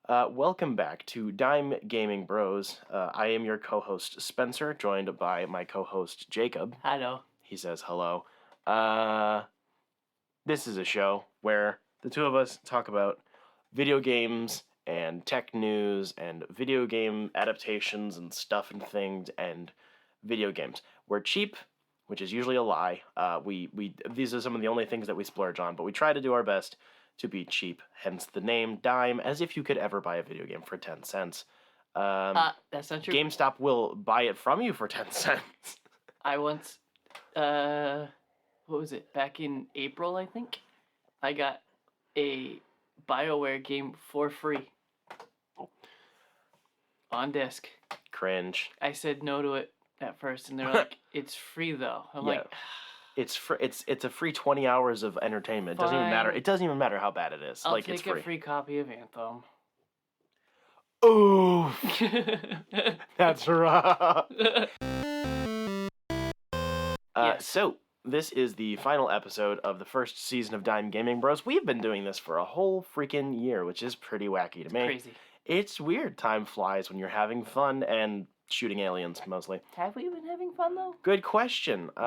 Welcome back to Dime Gaming Bros. I am your co-host Spencer, joined by my co-host Jacob. Hello. He says hello. This is a show where the two of us talk about video games and tech news and video game adaptations and stuff and things and video games. We're cheap, which is usually a lie. These are some of the only things that we splurge on, but we try to do our best to be cheap, hence the name Dime, as if you could ever buy a video game for 10 cents. That's not true. GameStop will buy it from you for 10 cents. I once, what was it? Back in April, I think, I got a BioWare game for free. On disc. Cringe. I said no to it at first, and they're like, it's free though. I'm like... It's a free 20 hours of entertainment. It doesn't even matter. It doesn't even matter how bad it is. I'll like take it's free. a free copy of Anthem. Ooh, that's right. Yes. So this is the final episode of the first season of Dime Gaming Bros. We've been doing this for a whole freaking year, which is pretty wacky to me. Crazy. It's weird. Time flies when you're having fun and shooting aliens, mostly. Have we been having fun, though? Good question. So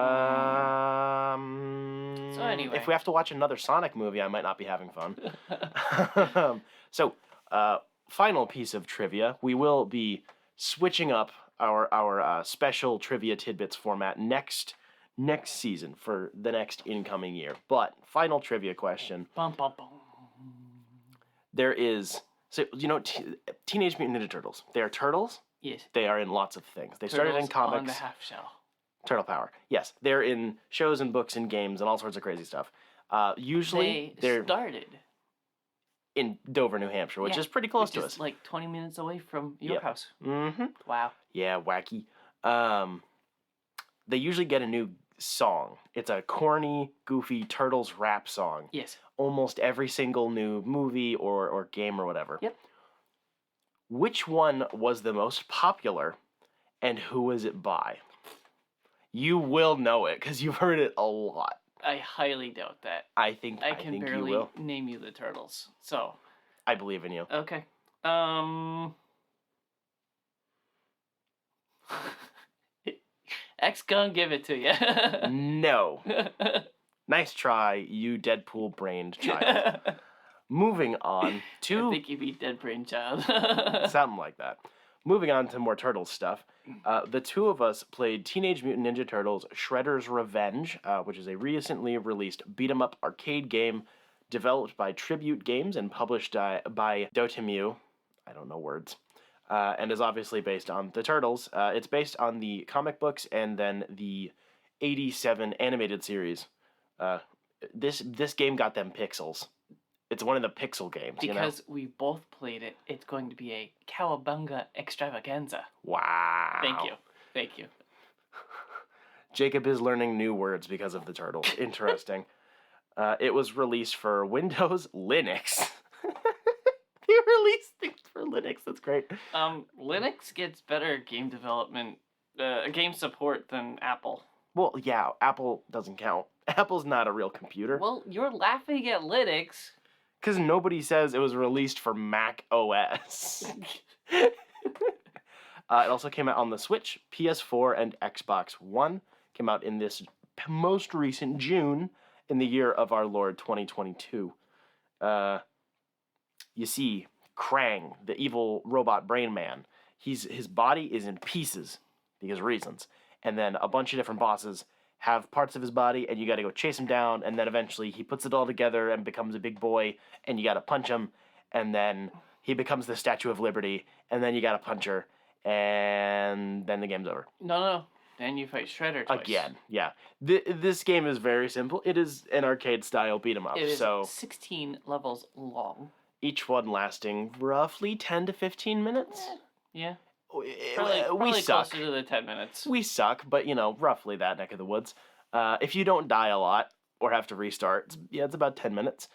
anyway. If we have to watch another Sonic movie, I might not be having fun. Final piece of trivia. We will be switching up our special trivia tidbits format next season for the next incoming year. But final trivia question. Bum, bum, bum. There is... So, Teenage Mutant Ninja Turtles. They are turtles. Yes. They are in lots of things. They Turtles started in comics. on the half shell. Turtle Power. Yes. They're in shows and books and games and all sorts of crazy stuff. Usually they're started in Dover, New Hampshire, which is pretty close to us. Like 20 minutes away from your house. Mm-hmm. Wow. Yeah, wacky. They usually get a new song. It's a corny, goofy Turtles rap song. Yes. Almost every single new movie or game or whatever. Yep. Which one was the most popular, and who was it by? You will know it, because you've heard it a lot. I highly doubt that. I think barely you will. Name you the Turtles, so... I believe in you. Okay. X gon' give it to you. No. Nice try, you Deadpool-brained child. Moving on to... I think you beat Dead Brain Child. Something like that. Moving on to more Turtles stuff. The two of us played Teenage Mutant Ninja Turtles Shredder's Revenge, which is a recently released beat-em-up arcade game developed by Tribute Games and published by Dotemu. I don't know words. And is obviously based on the Turtles. It's based on the comic books and then the 87 animated series. This game got them pixels. It's one of the pixel games, Because we both played it, it's going to be a cowabunga extravaganza. Wow. Thank you. Jacob is learning new words because of the Turtles. Interesting. It was released for Windows, Linux. They released things for Linux. That's great. Linux gets better game development, game support than Apple. Well, yeah, Apple doesn't count. Apple's not a real computer. Well, you're laughing at Linux. Because nobody says it was released for Mac OS. It also came out on the Switch, PS4, and Xbox One. Came out in this most recent June in the year of our Lord 2022. You see, Krang, the evil robot brain man, his body is in pieces because of reasons. And then a bunch of different bosses have parts of his body, and you gotta go chase him down, and then eventually he puts it all together and becomes a big boy, and you gotta punch him, and then he becomes the Statue of Liberty, and then you gotta punch her, and then the game's over. No. Then you fight Shredder twice. Again, yeah. This game is very simple. It is an arcade-style beat-em-up, It is so 16 levels long. each one lasting roughly 10 to 15 minutes. Yeah. We Probably suck. closer to the 10 minutes. We suck, but, roughly that neck of the woods. If you don't die a lot or have to restart, it's about 10 minutes.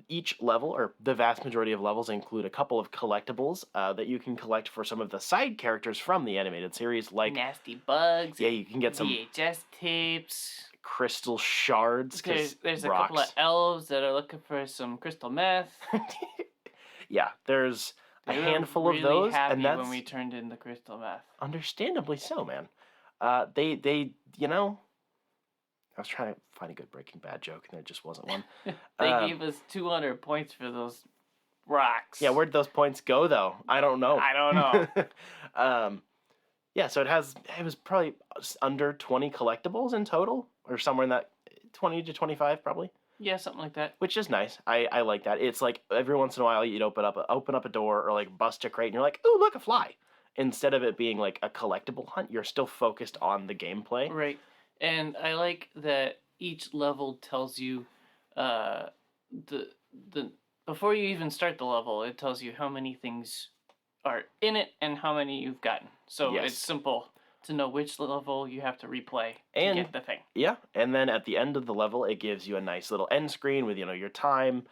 Each level, or the vast majority of levels, include a couple of collectibles that you can collect for some of the side characters from the animated series, like... Nasty bugs. Yeah, you can get some... VHS tapes. Crystal shards, There's a couple of elves that are looking for some crystal meth. Yeah, there's a They were handful really of those, happy and that's when we turned in the crystal meth. understandably so, man. They I was trying to find a good Breaking Bad joke, and there just wasn't one. They gave us 200 points for those rocks. Yeah, where'd those points go, though? I don't know. I don't know. Yeah, so it was probably under 20 collectibles in total, or somewhere in that 20 to 25 probably, Yeah, something like that. which is nice. I like that. It's like every once in a while you'd open up a door or like bust a crate, and you're like, "Ooh, look, a fly." Instead of it being like a collectible hunt, you're still focused on the gameplay. Right. And I like that each level tells you the the before you even start the level, it tells you how many things are in it and how many you've gotten. So Yes. it's simple to know which level you have to replay to And- get the thing. Yeah, and then at the end of the level, it gives you a nice little end screen with your time,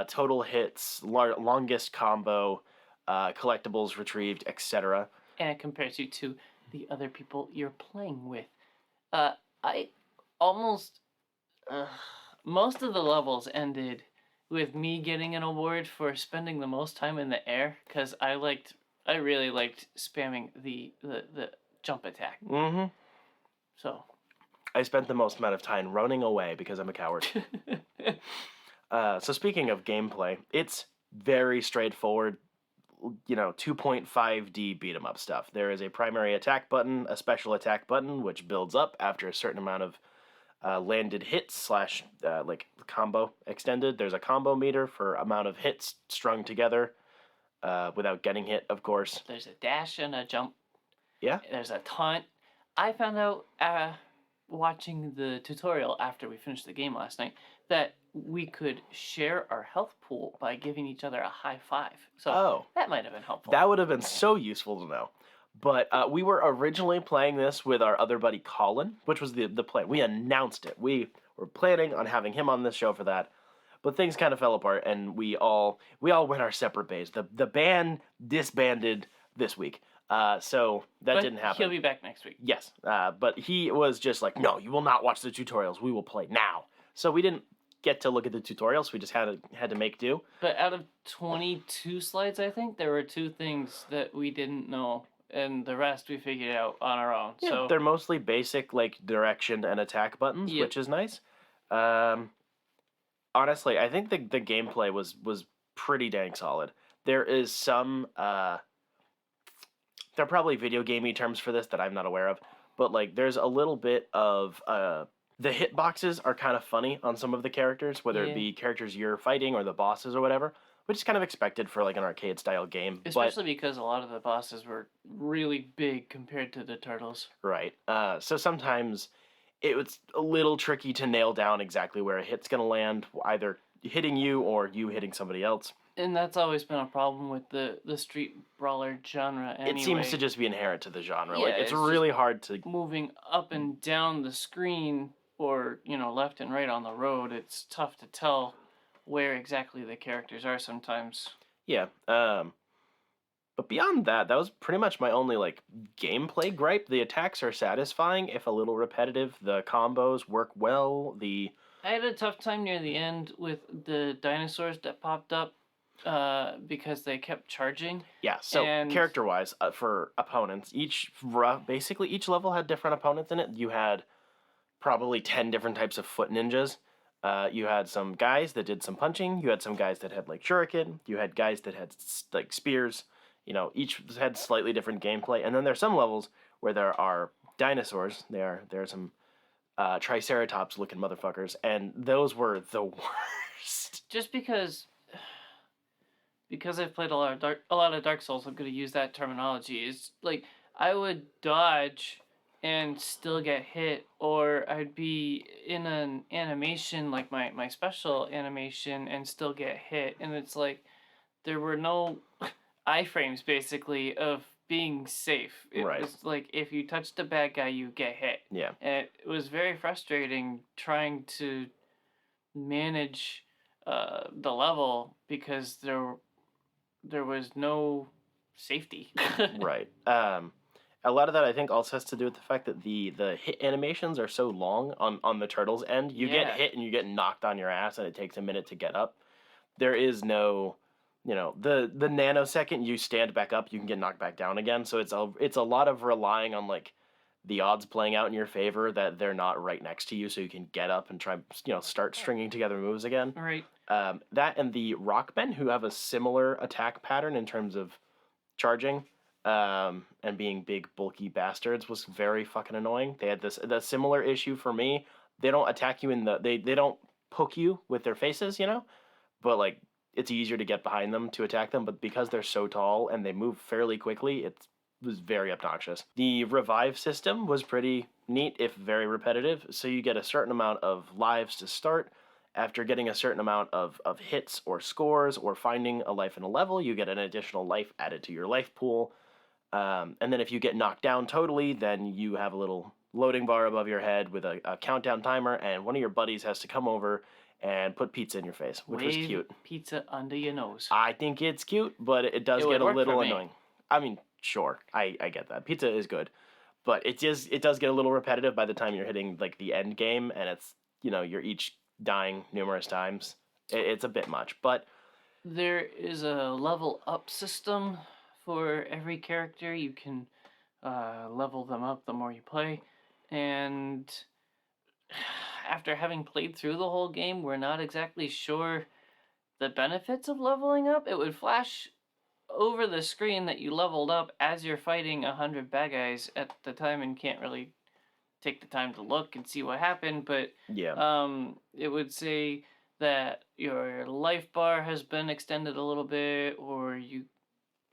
total hits, longest combo, collectibles retrieved, etc. And it compares you to the other people you're playing with. I almost most of the levels ended with me getting an award for spending the most time in the air because I really liked spamming the jump attack. Mm-hmm. So I spent the most amount of time running away because I'm a coward. So speaking of gameplay, it's very straightforward, 2.5D beat 'em up stuff. There is a primary attack button, a special attack button, which builds up after a certain amount of landed hits / like combo extended. There's a combo meter for amount of hits strung together without getting hit, of course. there's a dash and a jump. Yeah. There's a taunt. I found out watching the tutorial after we finished the game last night that we could share our health pool by giving each other a high five. So that might have been helpful. That would have been so useful to know. But we were originally playing this with our other buddy Colin, which was the plan. We announced it. We were planning on having him on this show for that. But things kind of fell apart, and we all went our separate ways. The band disbanded this week. So that didn't happen. He'll be back next week. Yes, but he was just like, no, you will not watch the tutorials. We will play now. So we didn't get to look at the tutorials. We just had to make do. But out of 22 slides, I think, there were 2 things that we didn't know, and the rest we figured out on our own. Yeah, so they're mostly basic, like, direction and attack buttons, Yep. which is nice. Honestly, I think the gameplay was pretty dang solid. There is some... there are probably video gamey terms for this that I'm not aware of, but like there's a little bit of the hitboxes are kind of funny on some of the characters, whether it be characters you're fighting or the bosses or whatever, which is kind of expected for like an arcade style game. Especially because a lot of the bosses were really big compared to the turtles. Right. So sometimes it was a little tricky to nail down exactly where a hit's gonna land, either hitting you or you hitting somebody else. And that's always been a problem with the street brawler genre anyway. It seems to just be inherent to the genre. Yeah, like it's it's really hard to moving up and down the screen or, left and right on the road. It's tough to tell where exactly the characters are sometimes. Yeah. But beyond that, that was pretty much my only like gameplay gripe. The attacks are satisfying, if a little repetitive. The combos work well. I had a tough time near the end with the dinosaurs that popped up because they kept charging. Yeah, so And- character-wise, for opponents, basically each level had different opponents in it. You had probably 10 different types of foot ninjas. You had some guys that did some punching. You had some guys that had like shuriken. You had guys that had like spears. Each had slightly different gameplay. And then there's some levels where there are dinosaurs. There are some triceratops-looking motherfuckers, and those were the worst. Just because I've played a lot of Dark Souls, I'm going to use that terminology. It's like I would dodge and still get hit, or I'd be in an animation like my special animation and still get hit, and it's like there were no iframes basically of being safe. It Right. was like if you touched a bad guy, you get hit. Yeah. And it was very frustrating trying to manage the level because there was no safety. Right. A lot of that I think also has to do with the fact that the hit animations are so long on the turtle's end. You get Yeah. hit and you get knocked on your ass, and it takes a minute to get up. There is no the nanosecond you stand back up, you can get knocked back down again. So it's a lot of relying on like the odds playing out in your favor that they're not right next to you, so you can get up and try start stringing together moves again. Right. That and the Rockmen, who have a similar attack pattern in terms of charging, and being big bulky bastards, was very fucking annoying. They had the similar issue for me. They don't attack you they don't poke you with their faces, but like it's easier to get behind them to attack them. But because they're so tall and they move fairly quickly, it was very obnoxious. The revive system was pretty neat, if very repetitive. So you get a certain amount of lives to start. After getting a certain amount of hits or scores or finding a life in a level, you get an additional life added to your life pool. And then if you get knocked down totally, then you have a little loading bar above your head with a countdown timer, and one of your buddies has to come over and put pizza in your face, which was cute. Pizza under your nose. I think it's cute, but it does get a little annoying. I mean, sure, I get that. Pizza is good, but it does get a little repetitive by the time you're hitting like the end game, and it's you're each dying numerous times. It's a bit much, but there is a level up system for every character. You can level them up the more you play, and after having played through the whole game, we're not exactly sure the benefits of leveling up. It would flash over the screen that you leveled up as you're fighting 100 bad guys at the time, and can't really take the time to look and see what happened, but it would say that your life bar has been extended a little bit, or you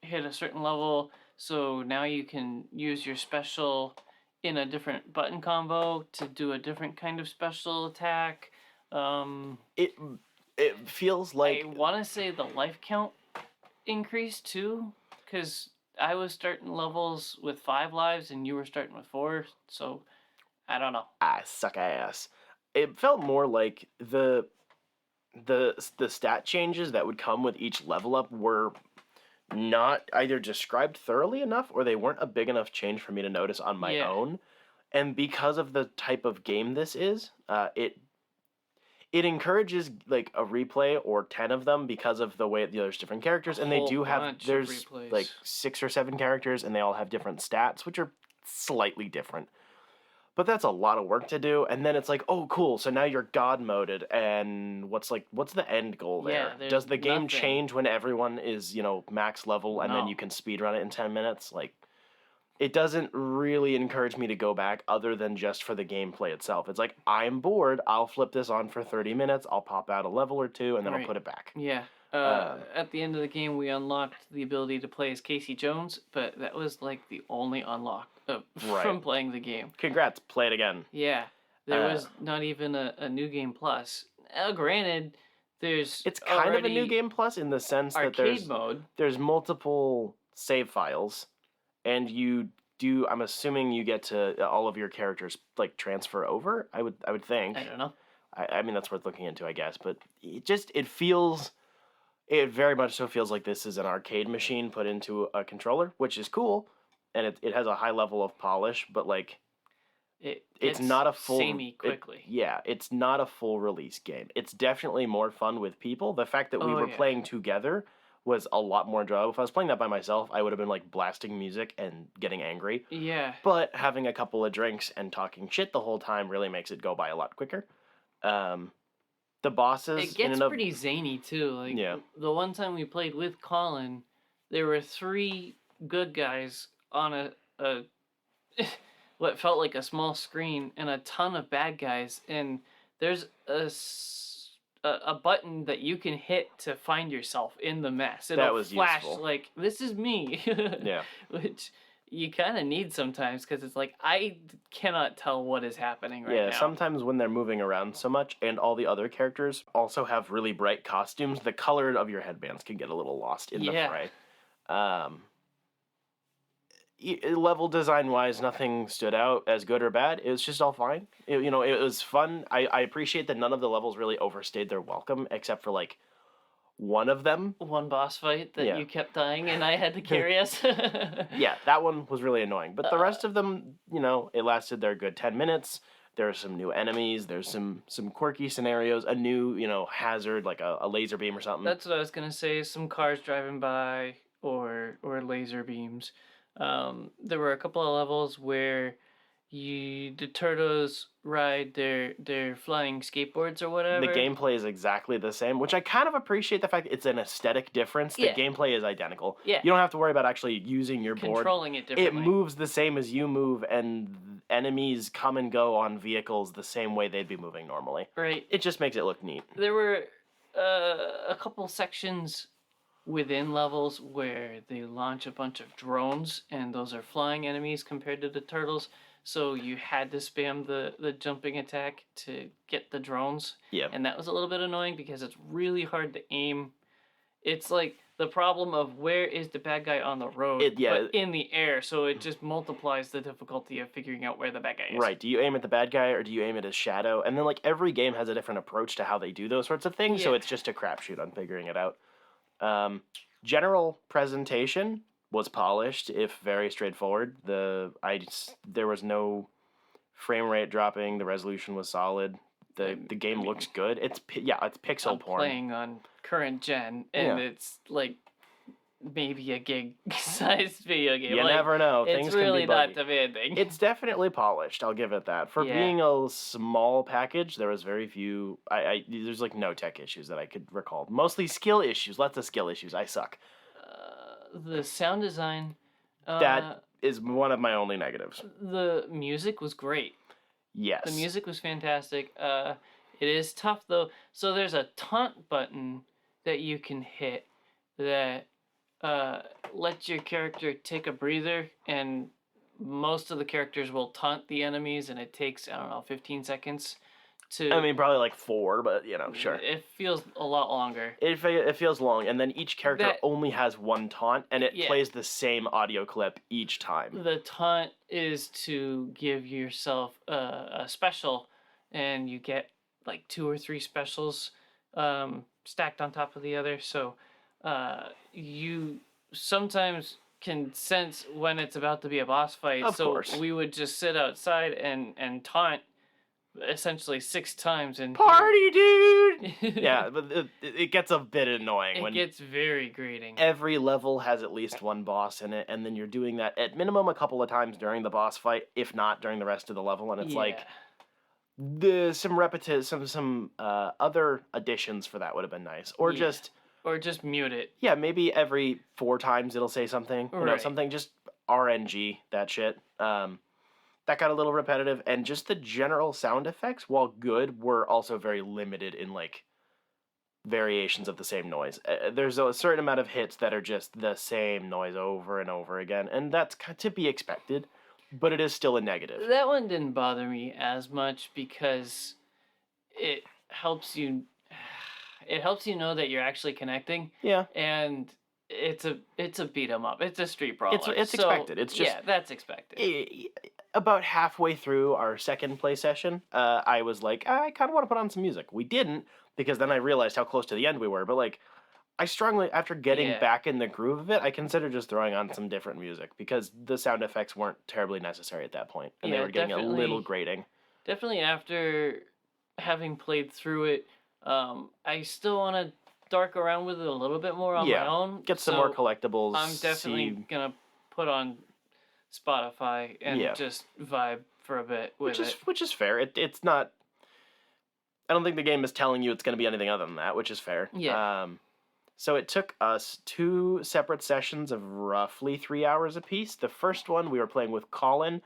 hit a certain level, so now you can use your special in a different button combo to do a different kind of special attack. It feels like I want to say the life count increased too, because I was starting levels with 5 lives and you were starting with 4, so I don't know. I suck ass. It felt more like the stat changes that would come with each level up were not either described thoroughly enough, or they weren't a big enough change for me to notice on my own. And because of the type of game this is, it encourages like a replay or 10 of them because of the way there's different characters, and they do have there's like 6 or 7 characters, and they all have different stats, which are slightly different. But that's a lot of work to do, and then it's like, oh, cool, so now you're God moded, and what's the end goal there? Does the game change when everyone is, max level, and then you can speedrun it in 10 minutes? Like, it doesn't really encourage me to go back other than just for the gameplay itself. It's like, I'm bored, I'll flip this on for 30 minutes, I'll pop out a level or two, and then I'll put it back. Yeah. At the end of the game, we unlocked the ability to play as Casey Jones, but that was like the only unlock from playing the game. Congrats, play it again. Yeah, there was not even a new game plus. Granted, it's kind of a new game plus in the sense that there's multiple save files, and I'm assuming you get to all of your characters like transfer over. I would think. I don't know. I mean, that's worth looking into, I guess. But it very much so feels like this is an arcade machine put into a controller, which is cool, and it has a high level of polish, but like it's not a full samey quickly. It's not a full release game. It's definitely more fun with people. The fact that we were playing together was a lot more enjoyable. If I was playing that by myself, I would have been like blasting music and getting angry. Yeah. But having a couple of drinks and talking shit the whole time really makes it go by a lot quicker. The bosses... It gets pretty zany, too. Like, the one time we played with Colin, there were 3 good guys on a what felt like a small screen, and a ton of bad guys. And there's a button that you can hit to find yourself in the mess. It'll flash useful. Like, this is me. Yeah. Which... you kind of need sometimes, because it's like, I cannot tell what is happening right now. Yeah, sometimes when they're moving around so much, and all the other characters also have really bright costumes, the color of your headbands can get a little lost in the fray. Level design-wise, nothing stood out as good or bad. It was just all fine. It was fun. I appreciate that none of the levels really overstayed their welcome, except for, like, one of them. One boss fight that you kept dying and I had to carry us. Yeah, that one was really annoying. But the rest of them, it lasted their good 10 minutes. There are some new enemies. There's some quirky scenarios. A new, hazard like a laser beam or something. That's what I was gonna say. Some cars driving by or laser beams. There were a couple of levels where the turtles ride their flying skateboards or whatever. The gameplay is exactly the same, which I kind of appreciate the fact it's an aesthetic difference. The Yeah. gameplay is identical. Yeah. You don't have to worry about actually using your board. Controlling it differently. It moves the same as you move, and enemies come and go on vehicles the same way they'd be moving normally. Right. It just makes it look neat. There were a couple sections within levels where they launch a bunch of drones, and those are flying enemies compared to the turtles. So you had to spam the jumping attack to get the drones. Yeah. And that was a little bit annoying because it's really hard to aim. It's like the problem of where is the bad guy on the road, but in the air, so it just multiplies the difficulty of figuring out where the bad guy is. Right. Do you aim at the bad guy or do you aim at his shadow? And then every game has a different approach to how they do those sorts of things, so it's just a crapshoot on figuring it out. General presentation was polished, if very straightforward. There was no frame rate dropping. The resolution was solid. The game looks good. It's pixel porn. Playing on current gen, and it's like maybe a gig-sized video game. You never know. Things it's really can be buggy. not demanding. It's definitely polished. I'll give it that. For being a small package, there was very few. There's no tech issues that I could recall. Mostly skill issues. Lots of skill issues. I suck. The sound design. That is one of my only negatives. The music was great. Yes. The music was fantastic. It is tough though. So there's a taunt button that you can hit that lets your character take a breather, and most of the characters will taunt the enemies, and it takes 15 seconds. Probably 4, but sure. It feels a lot longer. It feels long, and then each character only has one taunt, and it plays the same audio clip each time. The taunt is to give yourself a special, and you get 2 or 3 specials stacked on top of the other. So you sometimes can sense when it's about to be a boss fight. Of course. We would just sit outside and taunt essentially 6 times and party dude. Yeah, but it gets a bit annoying. It gets very grating. Every level has at least one boss in it, and then you're doing that at minimum a couple of times during the boss fight, if not during the rest of the level, and it's some other additions for that would have been nice, or just mute it. Yeah, maybe every 4 times it'll say something, something just RNG that shit. That got a little repetitive, and just the general sound effects, while good, were also very limited in variations of the same noise. There's a certain amount of hits that are just the same noise over and over again, and that's to be expected, but it is still a negative. That one didn't bother me as much because it helps you know that you're actually connecting. Yeah. And it's a beat 'em up. It's a street brawler. It's expected. It's just that's expected. About halfway through our second play session, I was like, I kind of want to put on some music. We didn't, because then I realized how close to the end we were. But I strongly, after getting back in the groove of it, I considered just throwing on some different music, because the sound effects weren't terribly necessary at that point, and they were getting a little grating. Definitely after having played through it, I still want to dark around with it a little bit more on my own. Get some more collectibles. I'm definitely gonna put on Spotify and just vibe for a bit with it. Which is fair. It's not. I don't think the game is telling you it's going to be anything other than that, which is fair. Yeah. So it took us 2 separate sessions of roughly 3 hours apiece. The first one we were playing with Colin.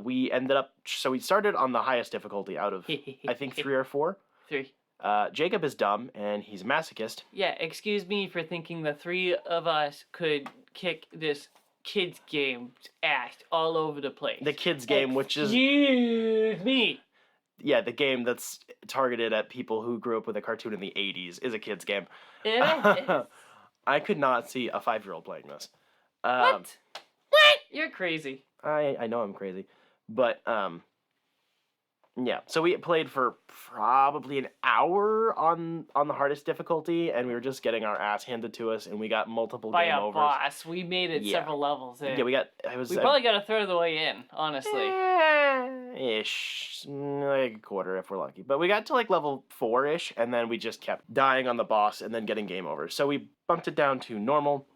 We started on the highest difficulty out of I think 3 or 4. 3. Jacob is dumb and he's a masochist. Yeah, excuse me for thinking the 3 of us could kick this kids game ass all over the place. The kids game, which is... Excuse me! Yeah, the game that's targeted at people who grew up with a cartoon in the 80s is a kids game. I could not see a 5-year-old playing this. What? You're crazy. I know I'm crazy. But Yeah, so we played for probably an hour on the hardest difficulty, and we were just getting our ass handed to us, and we got multiple By game a overs. boss. We made it Yeah. several levels in. Yeah, we probably got a third of the way in, honestly. Ish, like a quarter if we're lucky. But we got to like level 4-ish, and then we just kept dying on the boss and then getting game over. So we bumped it down to normal,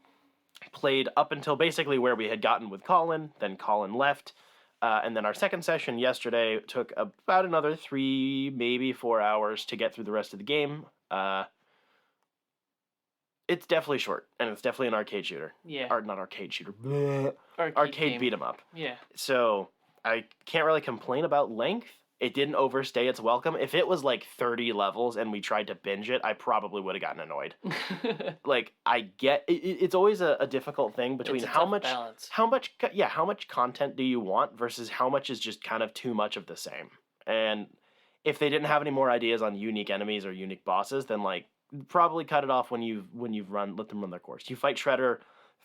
played up until basically where we had gotten with Colin, then Colin left. And then our second session yesterday took about another 3, maybe 4 hours to get through the rest of the game. It's definitely short, and it's definitely an arcade shooter. Yeah. Or not arcade shooter. Arcade beat 'em up. Yeah. So I can't really complain about length. It didn't overstay its welcome. If it was like 30 levels and we tried to binge it, I probably would have gotten annoyed. Like, I get it's always a difficult thing between how much content do you want versus how much is just kind of too much of the same. And if they didn't have any more ideas on unique enemies or unique bosses, then like probably cut it off when you've let them run their course. You fight Shredder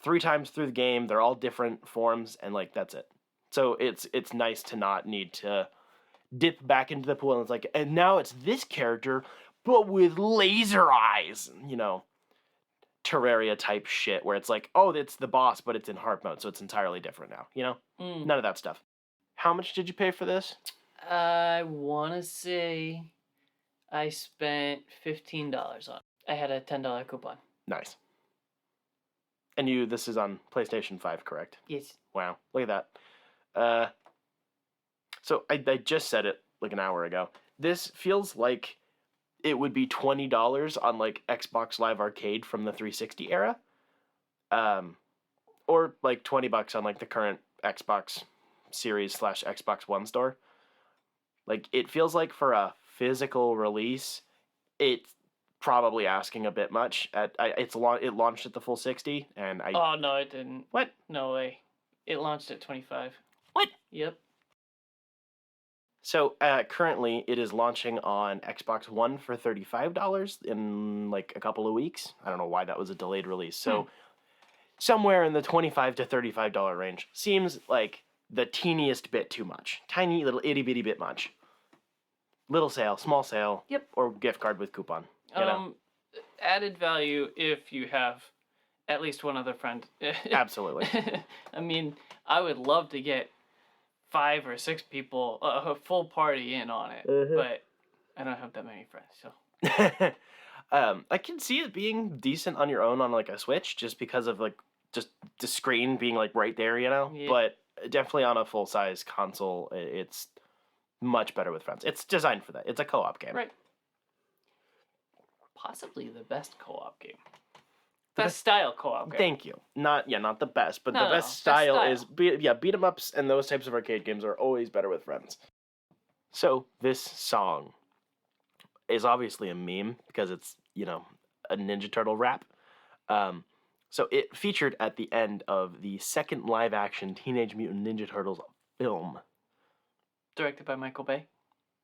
3 times through the game. They're all different forms, and like that's it. So it's nice to not need to dip back into the pool and it's like, and now it's this character, but with laser eyes, Terraria type shit where it's like, oh, it's the boss, but it's in hard mode, so it's entirely different now, None of that stuff. How much did you pay for this? I want to say I spent $15 on it. I had a $10 coupon. Nice. And this is on PlayStation 5, correct? Yes. Wow, look at that. So I just said it like an hour ago. This feels like it would be $20 on like Xbox Live Arcade from the 360 era. Or like $20 on like the current Xbox Series / Xbox One store. Like, it feels like for a physical release, it's probably asking a bit much. It launched at the full 60, and I... Oh, no, it didn't. What? No way. It launched at 25. What? Yep. So, currently, it is launching on Xbox One for $35 in, like, a couple of weeks. I don't know why that was a delayed release. So, somewhere in the $25 to $35 range seems like the teeniest bit too much. Tiny little itty-bitty bit much. Little sale, small sale. Yep. Or gift card with coupon. You know? Added value if you have at least one other friend. Absolutely. I mean, I would love to get 5 or 6 people, a full party in on it, but I don't have that many friends, so. I can see it being decent on your own on like a Switch, just because of like just the screen being like right there, Yeah. But definitely on a full size console, it's much better with friends. It's designed for that. It's a co-op game. Right. Possibly the best co-op game. Best style co-op game. Thank you. Not the best, but No, the no, best style best style. is beat 'em ups and those types of arcade games are always better with friends. So this song is obviously a meme because it's a Ninja Turtle rap. So it featured at the end of the second live action Teenage Mutant Ninja Turtles film. Directed by Michael Bay?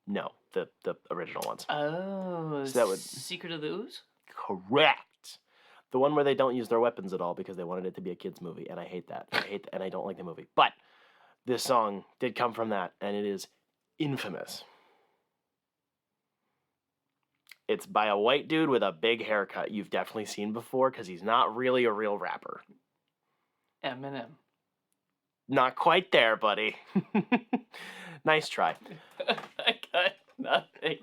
No, the original ones. Oh, So that would... Secret of the Ooze? Correct. The one where they don't use their weapons at all because they wanted it to be a kid's movie, and I hate that. And I don't like the movie. But this song did come from that, and it is infamous. It's by a white dude with a big haircut you've definitely seen before because he's not really a real rapper. Eminem. Not quite there, buddy. Nice try. I got nothing.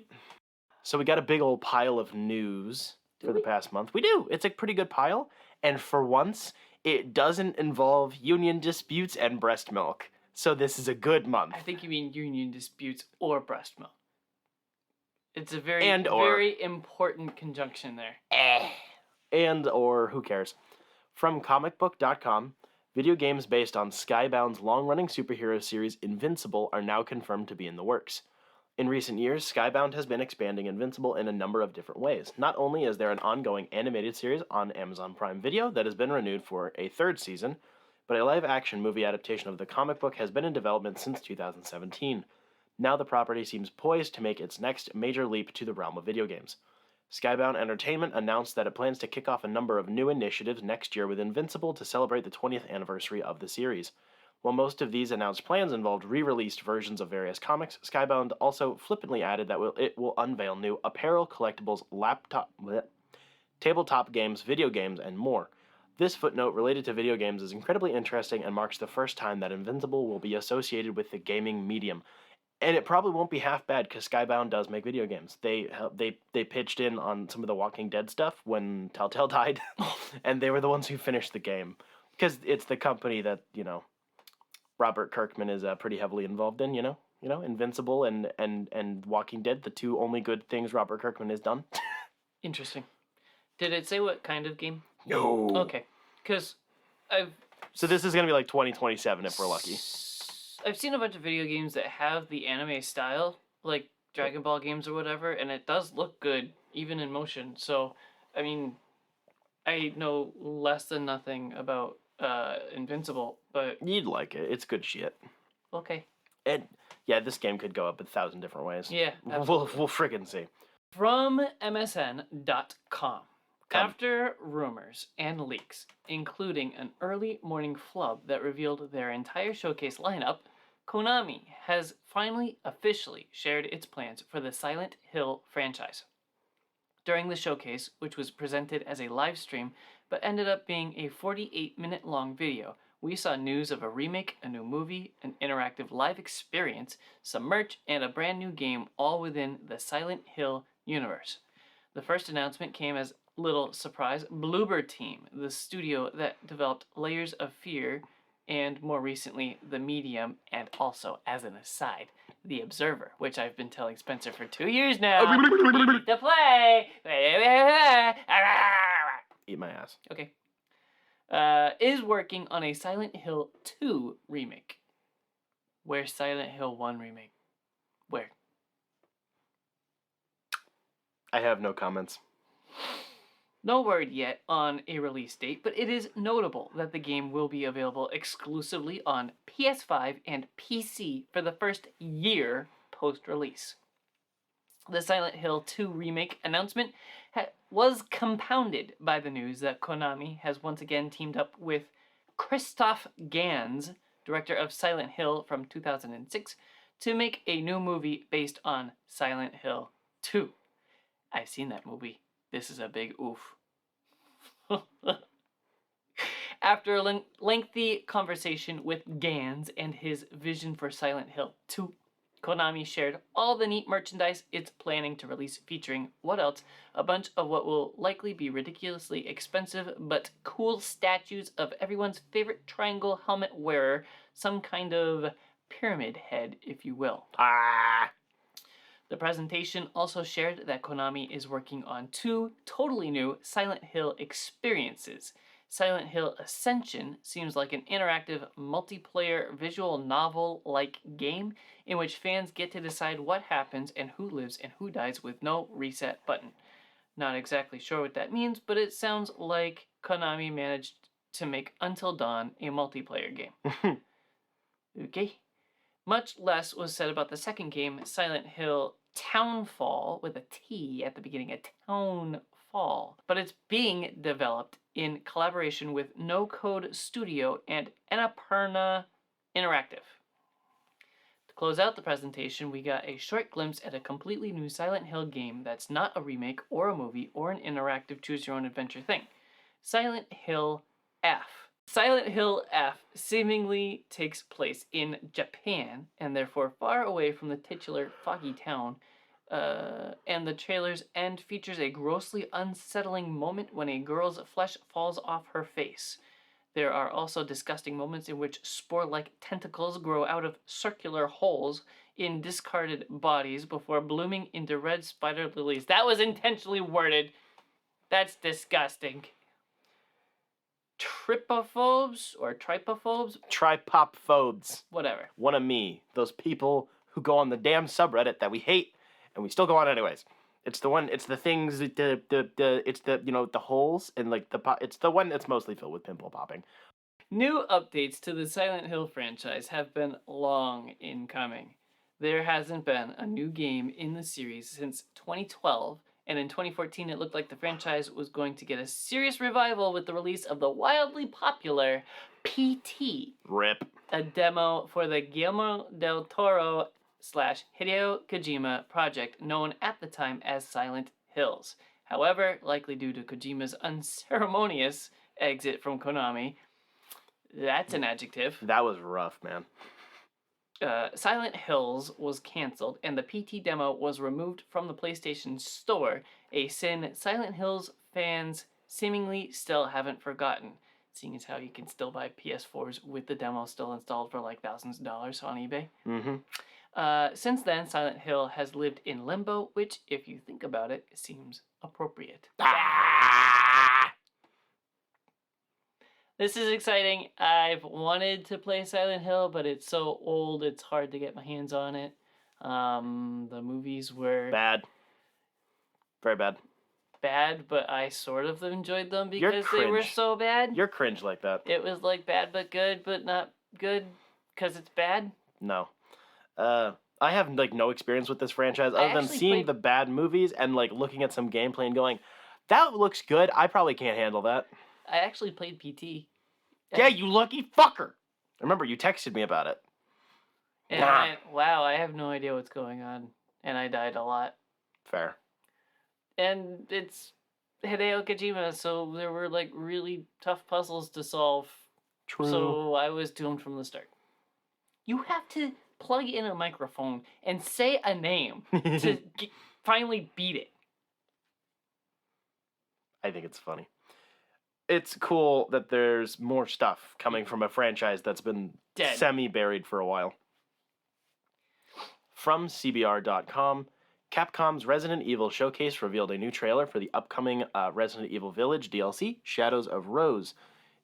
So we got a big old pile of news for the past month. We do. It's a pretty good pile. And for once, it doesn't involve union disputes and breast milk. So this is a good month. I think you mean union disputes or breast milk. It's a very important conjunction there. And or who cares? From comicbook.com, video games based on Skybound's long-running superhero series Invincible are now confirmed to be in the works. In recent years, Skybound has been expanding Invincible in a number of different ways. Not only is there an ongoing animated series on Amazon Prime Video that has been renewed for a 3rd season, but a live-action movie adaptation of the comic book has been in development since 2017. Now the property seems poised to make its next major leap to the realm of video games. Skybound Entertainment announced that it plans to kick off a number of new initiatives next year with Invincible to celebrate the 20th anniversary of the series. While most of these announced plans involved re-released versions of various comics, Skybound also flippantly added that it will unveil new apparel, collectibles, tabletop games, video games, and more. This footnote related to video games is incredibly interesting and marks the first time that Invincible will be associated with the gaming medium. And it probably won't be half bad because Skybound does make video games. They pitched in on some of the Walking Dead stuff when Telltale died, and they were the ones who finished the game because it's the company that Robert Kirkman is pretty heavily involved in. Invincible and Walking Dead, the two only good things Robert Kirkman has done. Interesting. Did it say what kind of game? No. Okay, because So this is gonna be like 2027 if we're lucky. I've seen a bunch of video games that have the anime style, like Dragon Ball games or whatever, and it does look good, even in motion. So, I mean, I know less than nothing about Invincible, but You'd like it. It's good shit. okay. And yeah, this game could go up 1,000 different ways. Yeah, we'll friggin' see. From MSN.com. After rumors and leaks, including an early morning flub that revealed their entire showcase lineup, Konami has finally officially shared its plans for the Silent Hill franchise. During the showcase, which was presented as a live stream but ended up being a 48-minute long video, we saw news of a remake, a new movie, an interactive live experience, some merch, and a brand new game all within the Silent Hill universe. The first announcement came as little surprise. Bloober Team, the studio that developed Layers of Fear and more recently The Medium, and also, as an aside, The Observer, which I've been telling Spencer for 2 years now to play. Eat my ass. Okay. Is working on a Silent Hill 2 remake. Where's Silent Hill 1 remake? Where? I have no comments. No word yet on a release date, but it is notable that the game will be available exclusively on PS5 and PC for the first year post-release. The Silent Hill 2 remake announcement was compounded by the news that Konami has once again teamed up with Christoph Gans, director of Silent Hill from 2006, to make a new movie based on Silent Hill 2. I've seen that movie. This is a big oof. After a lengthy conversation with Gans and his vision for Silent Hill 2, Konami shared all the neat merchandise it's planning to release featuring, what else, a bunch of what will likely be ridiculously expensive but cool statues of everyone's favorite triangle helmet wearer, some kind of pyramid head, if you will. The presentation also shared that Konami is working on 2 totally new Silent Hill experiences. Silent Hill Ascension seems like an interactive multiplayer visual novel-like game in which fans get to decide what happens and who lives and who dies with no reset button. Not exactly sure what that means, but it sounds like Konami managed to make Until Dawn a multiplayer game. Okay. Much less was said about the second game, Silent Hill Townfall, with a T at the beginning, a Townfall. But it's being developed in collaboration with No Code Studio and Annapurna Interactive. To close out the presentation, we got a short glimpse at a completely new Silent Hill game that's not a remake or a movie or an interactive choose-your-own-adventure thing. Silent Hill F. Silent Hill F seemingly takes place in Japan, and therefore far away from the titular foggy town, and the trailer's end features a grossly unsettling moment when a girl's flesh falls off her face. There are also disgusting moments in which spore-like tentacles grow out of circular holes in discarded bodies before blooming into red spider lilies. That was intentionally worded. That's disgusting. Tripophobes or tripophobes? Tripopphobes. Whatever. One of me. Those people who go on the damn subreddit that we hate and we still go on anyways. It's the one. It's the things. It's the the holes and like it's the one that's mostly filled with pimple popping. New updates to the Silent Hill franchise have been long in coming. There hasn't been a new game in the series since 2012, and in 2014 it looked like the franchise was going to get a serious revival with the release of the wildly popular PT, Rip. a demo for the Guillermo del Toro / Hideo Kojima project known at the time as Silent Hills. However, likely due to Kojima's unceremonious exit from Konami, that's an adjective. That was rough, man. Silent Hills was cancelled and the PT demo was removed from the PlayStation Store, a sin Silent Hills fans seemingly still haven't forgotten, seeing as how you can still buy PS4s with the demo still installed for like thousands of dollars on eBay. Mm-hmm. Since then, Silent Hill has lived in limbo, which, if you think about it, seems appropriate. Ah! This is exciting. I've wanted to play Silent Hill, but it's so old, it's hard to get my hands on it. The movies were Bad. Very bad. bad, but I sort of enjoyed them because You're they were cringe. so bad. You're cringe like that. It was like bad but good, but not good because it's bad. No. I have like no experience with this franchise I other than actually seeing played- the bad movies and like looking at some gameplay and going, that looks good. I probably can't handle that. I actually played PT. Yeah, you lucky fucker. Remember, you texted me about it. And I went, wow, I have no idea what's going on. And I died a lot. Fair. And it's Hideo Kojima, so there were like really tough puzzles to solve. True. So I was doomed from the start. You have to plug in a microphone and say a name to finally beat it. I think it's funny. It's cool that there's more stuff coming from a franchise that's been Dead. semi-buried for a while. From CBR.com, Capcom's Resident Evil Showcase revealed a new trailer for the upcoming Resident Evil Village DLC, Shadows of Rose.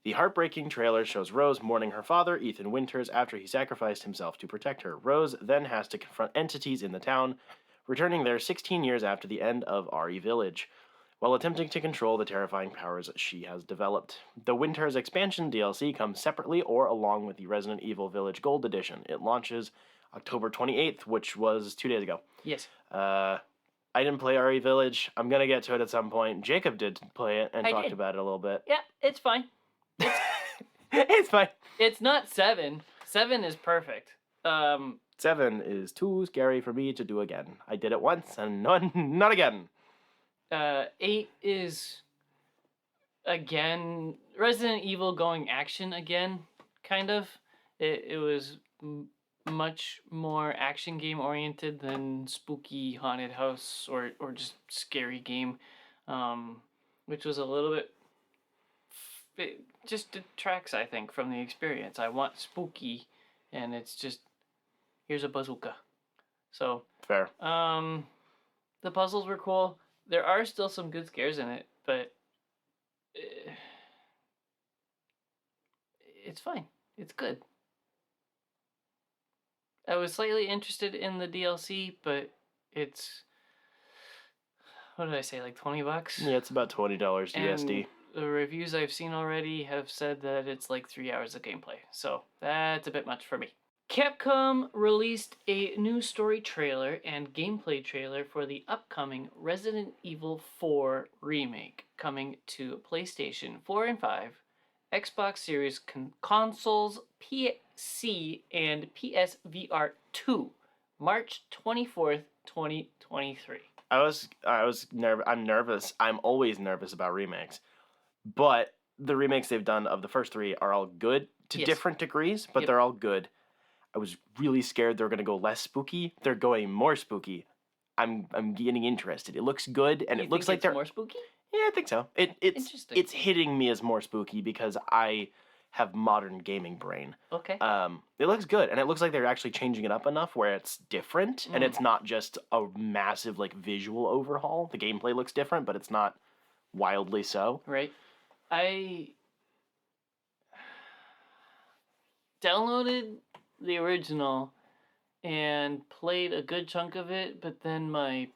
The heartbreaking trailer shows Rose mourning her father, Ethan Winters, after he sacrificed himself to protect her. Rose then has to confront entities in the town, returning there 16 years after the end of RE Village, while attempting to control the terrifying powers she has developed. The Winters expansion DLC comes separately or along with the Resident Evil Village Gold Edition. It launches October 28th, which was 2 days ago. Yes. I didn't play RE Village. I'm going to get to it at some point. Jacob did play it and I talked did. about it a little bit. Yeah, it's fine. It's fine. It's not 7. 7 is perfect. 7 is too scary for me to do again. I did it once and not again. 8 is, again, Resident Evil going action again, kind of. It was much more action game oriented than spooky haunted house or just scary game, which was a little bit, it just detracts, I think, from the experience. I want spooky, and it's just, here's a bazooka. So, Fair. the puzzles were cool. There are still some good scares in it, but it's fine. It's good. I was slightly interested in the DLC, but it's, what did I say, like $20? Yeah, it's about $20 USD. The reviews I've seen already have said that it's like 3 hours of gameplay, so that's a bit much for me. Capcom released a new story trailer and gameplay trailer for the upcoming Resident Evil 4 remake, coming to PlayStation 4 and 5, Xbox Series consoles, PC, and PSVR 2, March 24th, 2023. I'm nervous. I'm always nervous about remakes. But the remakes they've done of the first 3 are all good to Yes. different degrees, but Yep. they're all good. I was really scared they were going to go less spooky. They're going more spooky. I'm getting interested. It looks good, and You it looks think like it's they're more spooky? Yeah, I think so. It's Interesting. it's hitting me as more spooky because I have modern gaming brain. Okay. It looks good, and it looks like they're actually changing it up enough where it's different, and Mm. it's not just a massive like visual overhaul. The gameplay looks different, but it's not wildly so. Right. I downloaded the original and played a good chunk of it, but then my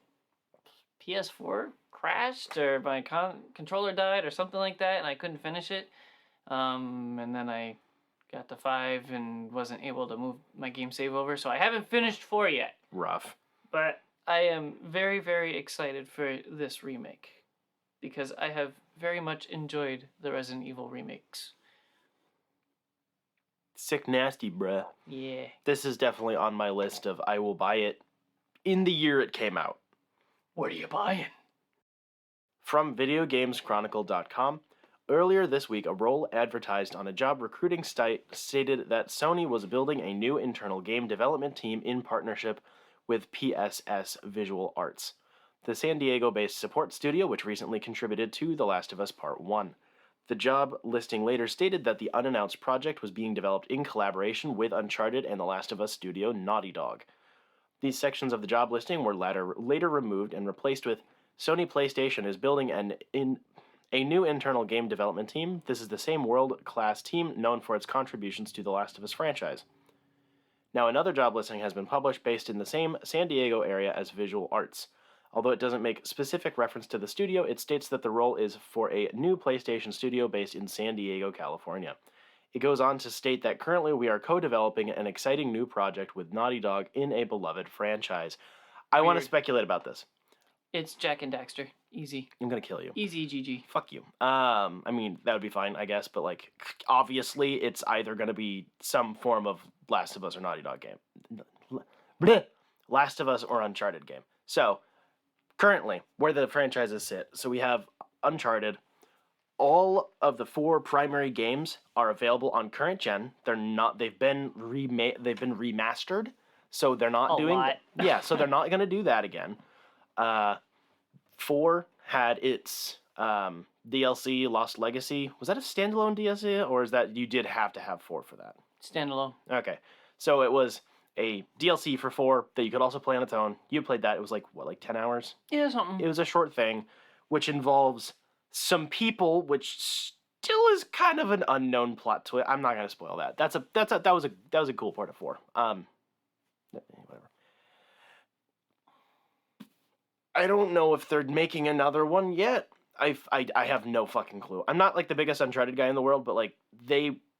PS4 crashed or my controller died or something like that, and I couldn't finish it. And then I got to 5 and wasn't able to move my game save over, so I haven't finished 4 yet. Rough. But I am very, very excited for this remake because I have very much enjoyed the Resident Evil remakes. Sick nasty, bruh. Yeah. This is definitely on my list of I will buy it in the year it came out. What are you buying? From VideoGamesChronicle.com, earlier this week, a role advertised on a job recruiting site stated that Sony was building a new internal game development team in partnership with PSS Visual Arts, the San Diego-based support studio which recently contributed to The Last of Us Part 1. The job listing later stated that the unannounced project was being developed in collaboration with Uncharted and The Last of Us studio Naughty Dog. These sections of the job listing were later removed and replaced with Sony PlayStation is building a new internal game development team. This is the same world-class team known for its contributions to the Last of Us franchise. Now, another job listing has been published based in the same San Diego area as Visual Arts. Although it doesn't make specific reference to the studio, it states that the role is for a new PlayStation studio based in San Diego, California. It goes on to state that currently we are co-developing an exciting new project with Naughty Dog in a beloved franchise. I want to speculate about this. It's Jack and Daxter. Easy. I'm going to kill you. Easy, GG. Fuck you. I mean, that would be fine, I guess, but, like, obviously it's either going to be some form of Last of Us or Naughty Dog game. Blech. Last of Us or Uncharted game. So, currently, where the franchises sit, so we have Uncharted. All of the 4 primary games are available on current gen. They've been remastered, so they're not doing lot. Yeah, so they're not going to do that again. 4 had its DLC Lost Legacy. Was that a standalone DLC, or is that you did have to have 4 for that? Standalone. Okay. So it was a DLC for 4 that you could also play on its own. You played that. It was like 10 hours? Yeah, something. It was a short thing, which involves some people, which still is kind of an unknown plot twist. I'm not gonna spoil that. That was a cool part of 4. Whatever. I don't know if they're making another one yet. I have no fucking clue. I'm not like the biggest Uncharted guy in the world, but like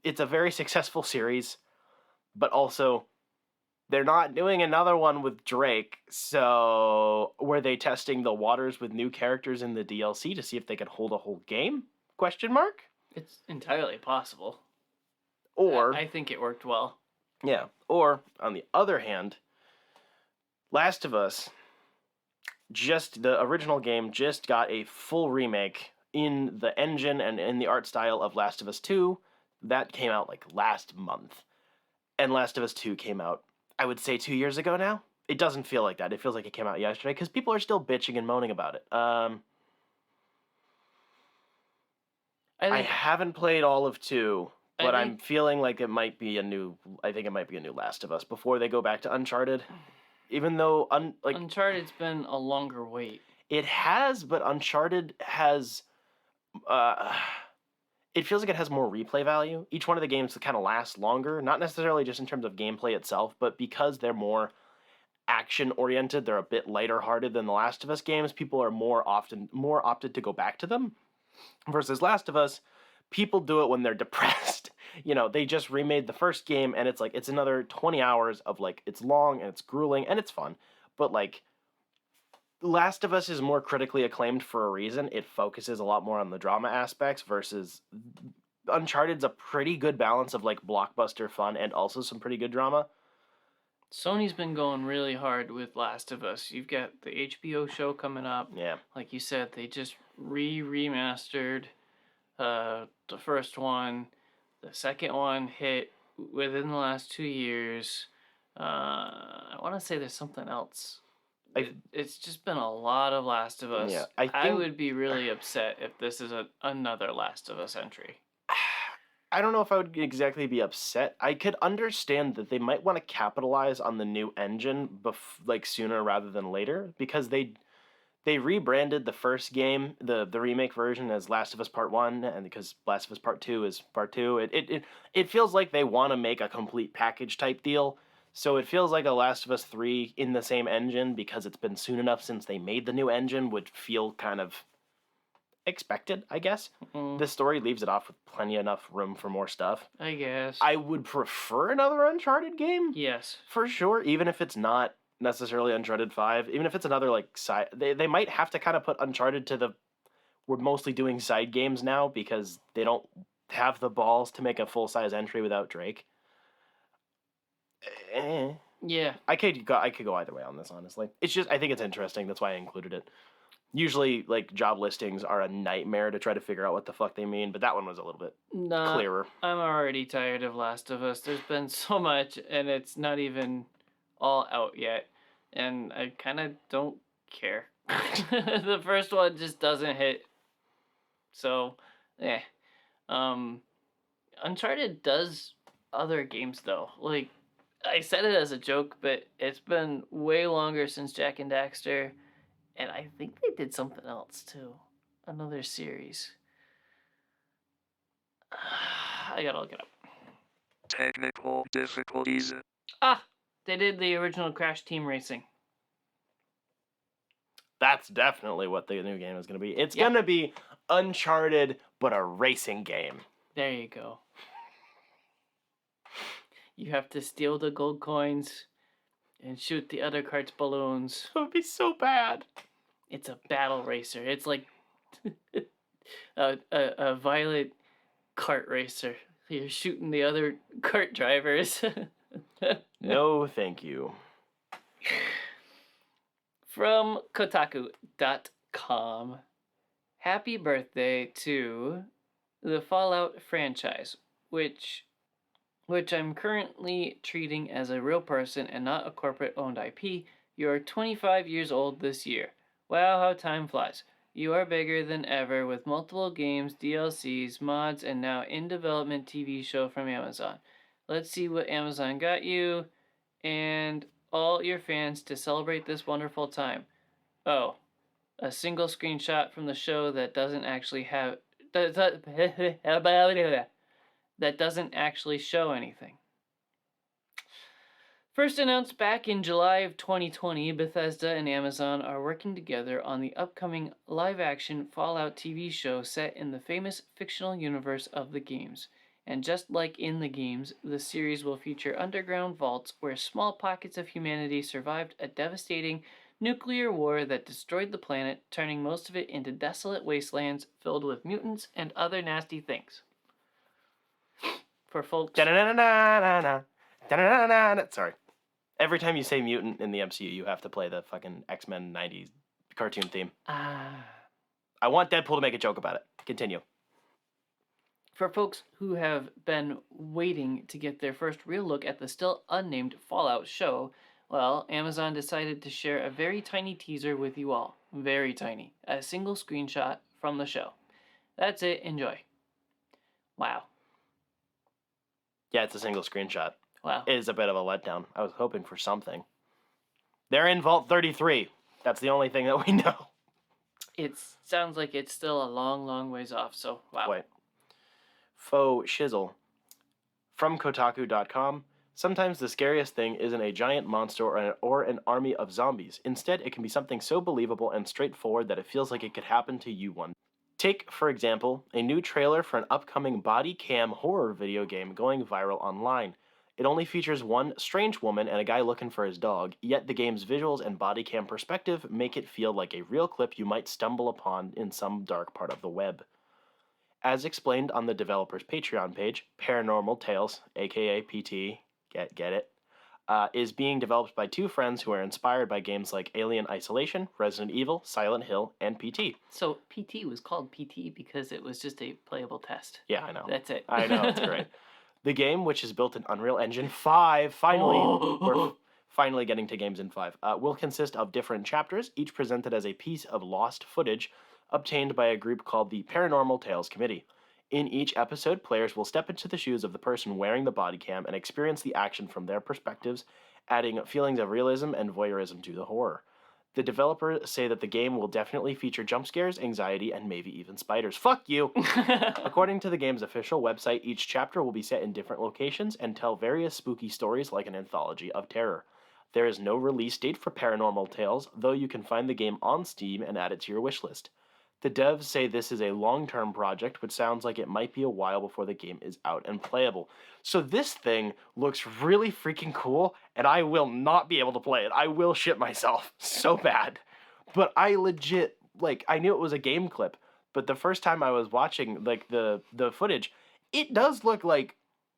it's a very successful series, but also they're not doing another one with Drake. So were they testing the waters with new characters in the DLC to see if they could hold a whole game? Question mark? It's entirely possible. Or I think it worked well. Yeah. Or on the other hand, Last of Us, the original game just got a full remake in the engine and in the art style of Last of Us 2. That came out like last month. And Last of Us 2 came out, I would say 2 years ago now. It doesn't feel like that. It feels like it came out yesterday because people are still bitching and moaning about it. I haven't played all of 2, but I'm feeling like it might be a new Last of Us before they go back to Uncharted. Even though Uncharted's been a longer wait. It has, but Uncharted has it feels like it has more replay value. Each one of the games kind of lasts longer, not necessarily just in terms of gameplay itself, but because they're more action-oriented, they're a bit lighter-hearted than the Last of Us games. People are more opted to go back to them. Versus Last of Us, people do it when they're depressed. You know, they just remade the first game, and it's like, it's another 20 hours of, like, it's long, and it's grueling, and it's fun. But, like, Last of Us is more critically acclaimed for a reason. It focuses a lot more on the drama aspects versus Uncharted's a pretty good balance of, like, blockbuster fun and also some pretty good drama. Sony's been going really hard with Last of Us. You've got the HBO show coming up. Yeah. Like you said, they just remastered the first one. The second one hit within the last 2 years. I want to say there's something else. It's just been a lot of Last of Us. Yeah, I would be really upset if this is another Last of Us entry. I don't know if I would exactly be upset. I could understand that they might want to capitalize on the new engine sooner rather than later, because they rebranded the first game, the remake version, as Last of Us Part 1, and because Last of Us Part 2 is Part 2, it feels like they want to make a complete package type deal. So it feels like a Last of Us 3 in the same engine, because it's been soon enough since they made the new engine, would feel kind of expected, I guess. Mm-hmm. The story leaves it off with plenty enough room for more stuff. I guess. I would prefer another Uncharted game. Yes. For sure, even if it's not necessarily Uncharted 5. Even if it's another like side, they might have to kind of put Uncharted to the. We're mostly doing side games now because they don't have the balls to make a full size entry without Drake. Yeah. I could go either way on this, honestly. It's just I think it's interesting. That's why I included it. Usually, like job listings are a nightmare to try to figure out what the fuck they mean, but that one was a little bit clearer. I'm already tired of Last of Us. There's been so much, and it's not even all out yet, and I kind of don't care. The first one just doesn't hit. So, Uncharted does other games though. Like, I said it as a joke, but it's been way longer since Jak and Daxter, and I think they did something else too. Another series. I gotta look it up. Technical difficulties. They did the original Crash Team Racing. That's definitely what the new game is going to be. It's going to be Uncharted, but a racing game. There you go. You have to steal the gold coins and shoot the other cart's balloons. It would be so bad. It's a battle racer. It's like a violet kart racer. You're shooting the other kart drivers. No, thank you. From Kotaku.com. Happy birthday to the Fallout franchise, which I'm currently treating as a real person and not a corporate-owned IP. You are 25 years old this year. Wow, how time flies. You are bigger than ever with multiple games, DLCs, mods, and now in-development TV show from Amazon. Let's see what Amazon got you and all your fans to celebrate this wonderful time. Oh, a single screenshot from the show that doesn't actually have... that doesn't actually show anything. First announced back in July of 2020, Bethesda and Amazon are working together on the upcoming live-action Fallout TV show set in the famous fictional universe of the games. And just like in the games, the series will feature underground vaults where small pockets of humanity survived a devastating nuclear war that destroyed the planet, turning most of it into desolate wastelands filled with mutants and other nasty things. For folks... Sorry. Every time you say mutant in the MCU, you have to play the fucking X-Men 90s cartoon theme. I want Deadpool to make a joke about it. Continue. For folks who have been waiting to get their first real look at the still unnamed Fallout show, well, Amazon decided to share a very tiny teaser with you all. Very tiny. A single screenshot from the show. That's it. Enjoy. Wow. Yeah, it's a single screenshot. Wow. It is a bit of a letdown. I was hoping for something. They're in Vault 33. That's the only thing that we know. It sounds like it's still a long, long ways off, so wow. Wait. Faux shizzle. From Kotaku.com. Sometimes the scariest thing isn't a giant monster or an army of zombies. Instead, it can be something so believable and straightforward that it feels like it could happen to you one day. Take, for example, a new trailer for an upcoming body cam horror video game going viral online. It only features one strange woman and a guy looking for his dog, yet the game's visuals and body cam perspective make it feel like a real clip you might stumble upon in some dark part of the web. As explained on the developer's Patreon page, Paranormal Tales, aka PT, get it, is being developed by two friends who are inspired by games like Alien Isolation, Resident Evil, Silent Hill, and PT. So PT was called PT because it was just a playable test. Yeah, I know. That's it. I know, it's great. The game, which is built in Unreal Engine 5, we're finally getting to games in 5, will consist of different chapters, each presented as a piece of lost footage obtained by a group called the Paranormal Tales Committee. In each episode, players will step into the shoes of the person wearing the body cam and experience the action from their perspectives, adding feelings of realism and voyeurism to the horror. The developers say that the game will definitely feature jump scares, anxiety, and maybe even spiders. Fuck you! According to the game's official website, each chapter will be set in different locations and tell various spooky stories like an anthology of terror. There is no release date for Paranormal Tales, though you can find the game on Steam and add it to your wishlist. The devs say this is a long-term project, which sounds like it might be a while before the game is out and playable. So this thing looks really freaking cool, and I will not be able to play it. I will shit myself so bad. But I legit, like, I knew it was a game clip, but the first time I was watching, like, the footage, it does look like,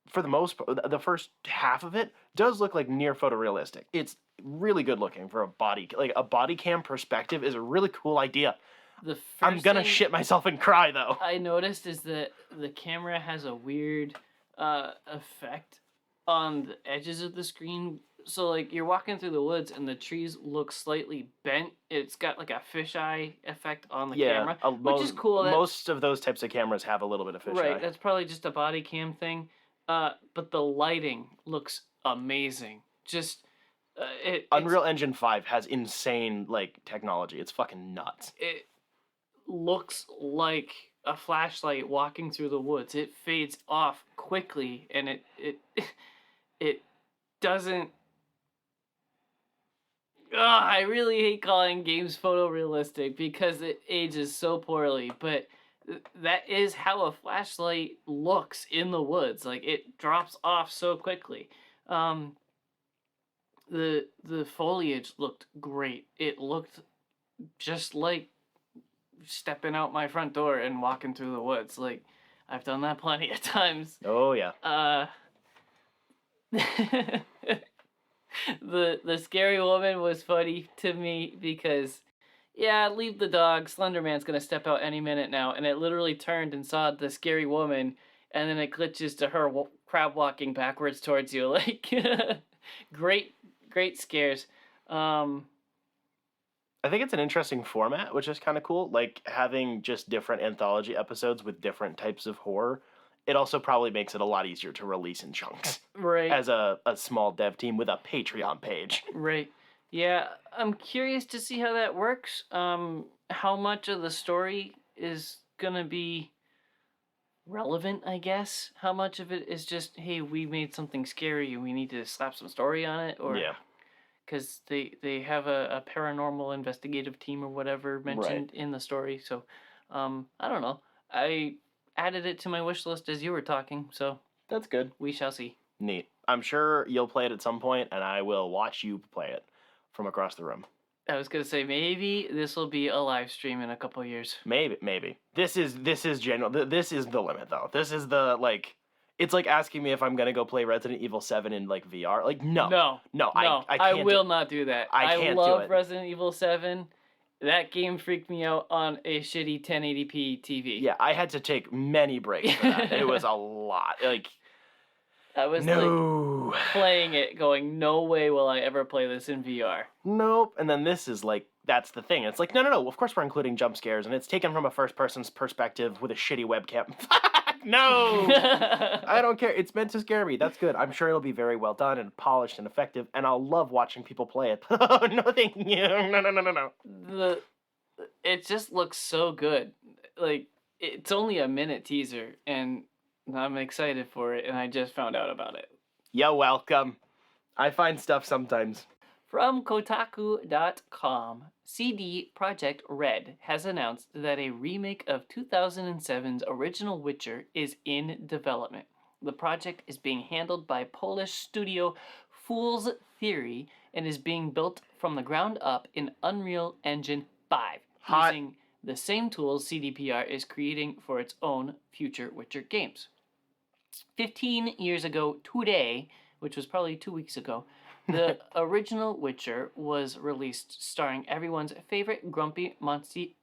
for the most part, the first half of it does look like near photorealistic. It's really good looking for a body cam perspective is a really cool idea. The first I'm gonna thing shit myself and cry though. I noticed is that the camera has a weird effect on the edges of the screen. So like you're walking through the woods and the trees look slightly bent. It's got like a fisheye effect on the camera, which is cool. Most of those types of cameras have a little bit of fisheye. Right, that's probably just a body cam thing. But the lighting looks amazing. Just Unreal Engine 5 has insane like technology. It's fucking nuts. It looks like a flashlight walking through the woods. It fades off quickly, and it doesn't. I really hate calling games photorealistic because it ages so poorly, but that is how a flashlight looks in the woods. Like it drops off so quickly. The foliage looked great. It looked just like stepping out my front door and walking through the woods. Like I've done that plenty of times. Oh yeah. The scary woman was funny to me because yeah, leave the dog. Slenderman's gonna step out any minute now, and it literally turned and saw the scary woman, and then it glitches to her crab walking backwards towards you. Like great scares. I think it's an interesting format, which is kind of cool. Like having just different anthology episodes with different types of horror. It also probably makes it a lot easier to release in chunks. Right. As a small dev team with a Patreon page. Right. Yeah, I'm curious to see how that works. How much of the story is gonna be relevant, I guess? How much of it is just, hey, we made something scary and we need to slap some story on it? Or Yeah. because they have a paranormal investigative team or whatever mentioned in the story. So, I don't know. I added it to my wish list as you were talking, so That's good. we shall see. Neat. I'm sure you'll play it at some point, and I will watch you play it from across the room. I was gonna say maybe this will be a live stream in a couple years. Maybe. This is general. This is the limit, though. This is the like. It's like asking me if I'm gonna go play Resident Evil 7 in like VR. Like no. I can't will not do that. I can't do love it. Resident Evil 7. That game freaked me out on a shitty 1080p TV. Yeah, I had to take many breaks for that. It was a lot. Like I was no. like playing it, going, no way will I ever play this in VR. Nope. And then this is like that's the thing. It's like no. Of course we're including jump scares, and it's taken from a first person's perspective with a shitty webcam. No, I don't care. It's meant to scare me. That's good. I'm sure it'll be very well done and polished and effective, and I'll love watching people play it. No, thank you. No. It just looks so good. Like it's only a minute teaser, and I'm excited for it. And I just found out about it. You're welcome. I find stuff sometimes. From Kotaku.com, CD Projekt Red has announced that a remake of 2007's original Witcher is in development. The project is being handled by Polish studio Fool's Theory and is being built from the ground up in Unreal Engine 5, using the same tools CDPR is creating for its own future Witcher games. 15 years ago today, which was probably 2 weeks ago, the original Witcher was released, starring everyone's favorite grumpy monster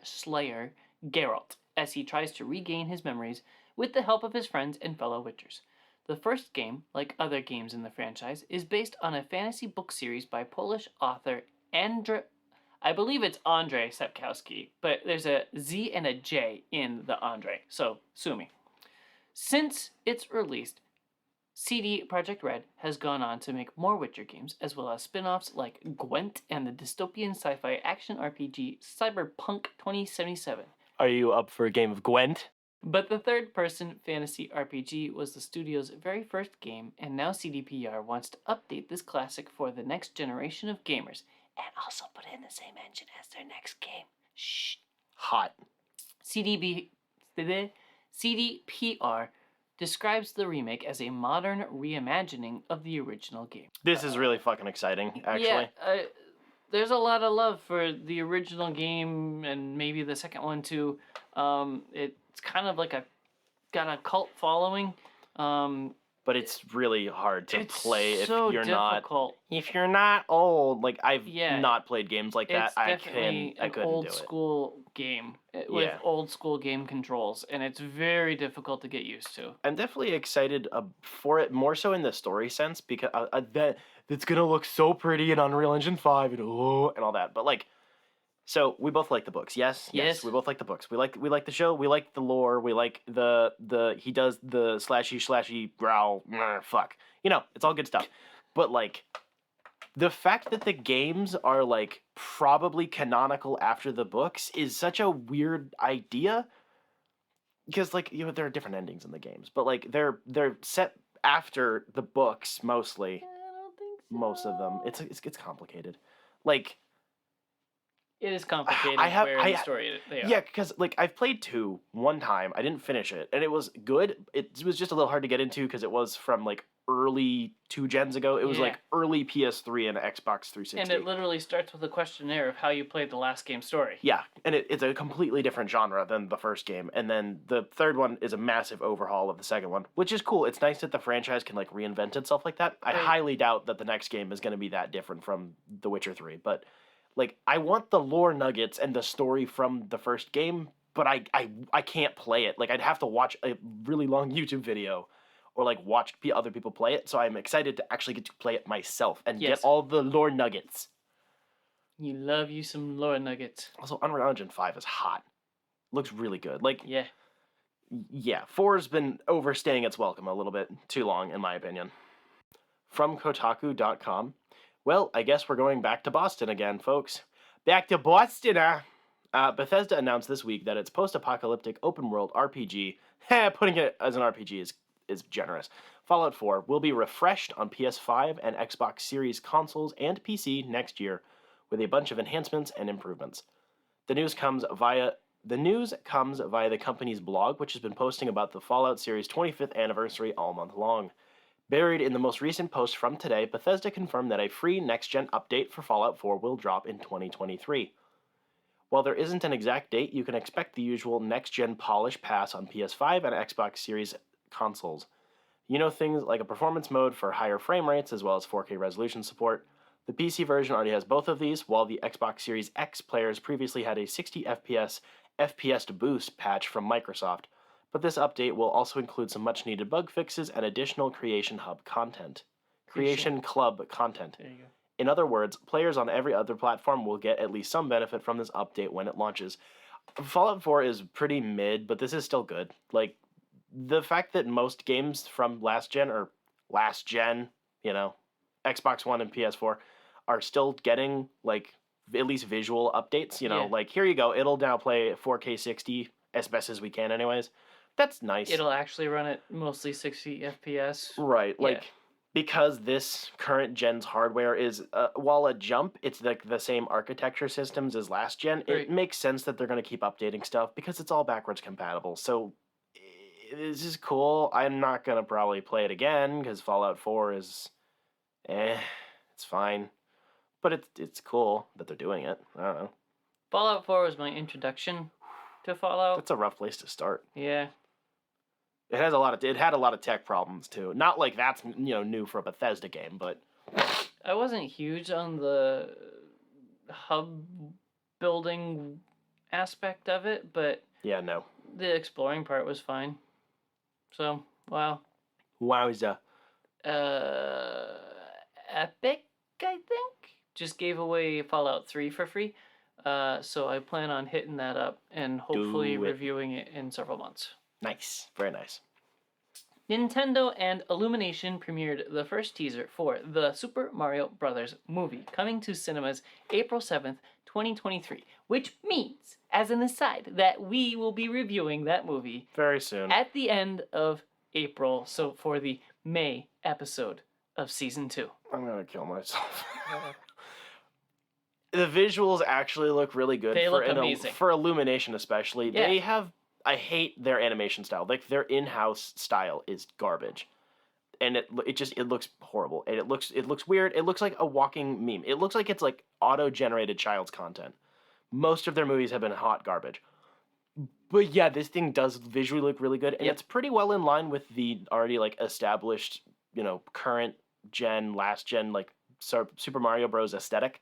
slayer, Geralt, as he tries to regain his memories with the help of his friends and fellow Witchers. The first game, like other games in the franchise, is based on a fantasy book series by Polish author I believe it's Andrzej Sapkowski, but there's a Z and a J in the Andrzej, so sue me. Since its release, CD Projekt Red has gone on to make more Witcher games, as well as spin-offs like Gwent and the dystopian sci-fi action RPG Cyberpunk 2077. Are you up for a game of Gwent? But the third-person fantasy RPG was the studio's very first game, and now CDPR wants to update this classic for the next generation of gamers, and also put in the same engine as their next game. Hot. CDPR describes the remake as a modern reimagining of the original game. This is really fucking exciting, actually. Yeah, there's a lot of love for the original game and maybe the second one too. It's kind of like got a cult following. But it's really hard to play if so you're difficult. if you're not old. Like I've Yeah, not played games like that. It's I definitely couldn't an old do it. school game with old school game controls, and it's very difficult to get used to. I'm definitely excited for it, more so in the story sense, because that's gonna look so pretty in Unreal Engine 5 and all that. But like, so we both like the books, yes, Yes. we both like the books. We like the show. We like the lore. We like the he does the slashy growl. Fuck, it's all good stuff. But like, the fact that the games are like probably canonical after the books is such a weird idea. Because like there are different endings in the games, but like they're set after the books mostly. I don't think so. Most of them, it's complicated. Like it is complicated. The story they are. Yeah, because like I've played 2 one time. I didn't finish it, and it was good. It was just a little hard to get into because it was from like early 2 gens ago. It was like early PS3 and Xbox 360. And it literally starts with a questionnaire of how you played the last game's story. Yeah, and it's a completely different genre than the first game. And then the third one is a massive overhaul of the second one, which is cool. It's nice that the franchise can like reinvent itself like that. I highly doubt that the next game is going to be that different from The Witcher 3, but like I want the lore nuggets and the story from the first game, but I can't play it. Like I'd have to watch a really long YouTube video or like watch other people play it. So I'm excited to actually get to play it myself and get all the lore nuggets. You love you some lore nuggets. Also, Unreal Engine 5 is hot. Looks really good. Like, yeah, 4's been overstaying its welcome a little bit too long, in my opinion. From Kotaku.com. Well, I guess we're going back to Boston again, folks. Back to Boston, Bethesda announced this week that its post-apocalyptic open-world RPG, putting it as an RPG is generous, Fallout 4 will be refreshed on PS5 and Xbox Series consoles and PC next year with a bunch of enhancements and improvements. The news comes via the company's blog, which has been posting about the Fallout series' 25th anniversary all month long. Buried in the most recent post from today, Bethesda confirmed that a free next-gen update for Fallout 4 will drop in 2023. While there isn't an exact date, you can expect the usual next-gen polish pass on PS5 and Xbox Series consoles. Things like a performance mode for higher frame rates as well as 4K resolution support. The PC version already has both of these, while the Xbox Series X players previously had a 60 FPS boost patch from Microsoft. But this update will also include some much-needed bug fixes and additional Creation Club content. There you go. In other words, players on every other platform will get at least some benefit from this update when it launches. Fallout 4 is pretty mid, but this is still good. Like, the fact that most games from last gen, Xbox One and PS4, are still getting, like, at least visual updates, like, here you go, it'll now play 4K 60 as best as we can anyways. That's nice. It'll actually run at mostly 60 FPS. Right, because this current gen's hardware is, while a jump, it's like the same architecture systems as last gen, it makes sense that they're going to keep updating stuff because it's all backwards compatible. So, this is cool. I'm not going to probably play it again because Fallout 4 is, it's fine. But it's cool that they're doing it. I don't know. Fallout 4 was my introduction to Fallout. That's a rough place to start. Yeah. It had a lot of tech problems too. Not like that's new for a Bethesda game, but I wasn't huge on the hub building aspect of it, but no. The exploring part was fine. So, wow. Wowza. Epic, I think, just gave away Fallout 3 for free. So I plan on hitting that up and hopefully reviewing it in several months. Nice. Very nice. Nintendo and Illumination premiered the first teaser for the Super Mario Bros. Movie, coming to cinemas April 7th, 2023, which means, as an aside, that we will be reviewing that movie very soon at the end of April, so for the May episode of Season 2. I'm going to kill myself. The visuals actually look really good. They look amazing. For Illumination especially. Yeah. They have... I hate their animation style. Like, their in-house style is garbage. And it looks horrible. And it looks weird. It looks like a walking meme. It looks like it's, like, auto-generated child's content. Most of their movies have been hot garbage. But yeah, this thing does visually look really good. And it's pretty well in line with the already, like, established, current gen, last gen, like, Super Mario Bros. Aesthetic,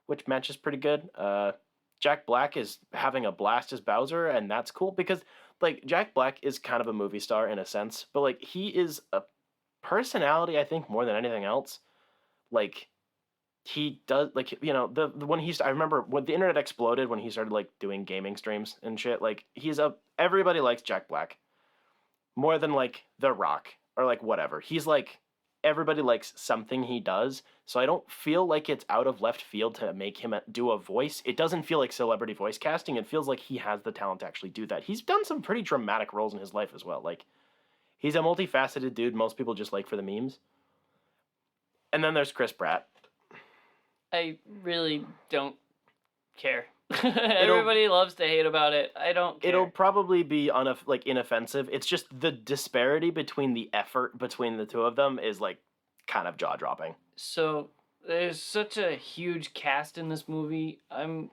which matches pretty good. Jack Black is having a blast as Bowser, and that's cool because, like, Jack Black is kind of a movie star in a sense, but, like, he is a personality, I think, more than anything else. Like, he does, like, I remember when the internet exploded when he started, like, doing gaming streams and shit. Like, everybody likes Jack Black more than, like, The Rock or, like, whatever. He's, like, everybody likes something he does, so I don't feel like it's out of left field to make him do a voice. It doesn't feel like celebrity voice casting. It feels like he has the talent to actually do that. He's done some pretty dramatic roles in his life as well. Like, he's a multifaceted dude most people just like for the memes. And then there's Chris Pratt. I really don't care. Everybody loves to hate about it. I don't care. It'll probably be inoffensive. It's just the disparity between the effort between the two of them is, like, kind of jaw-dropping. So there's such a huge cast in this movie. I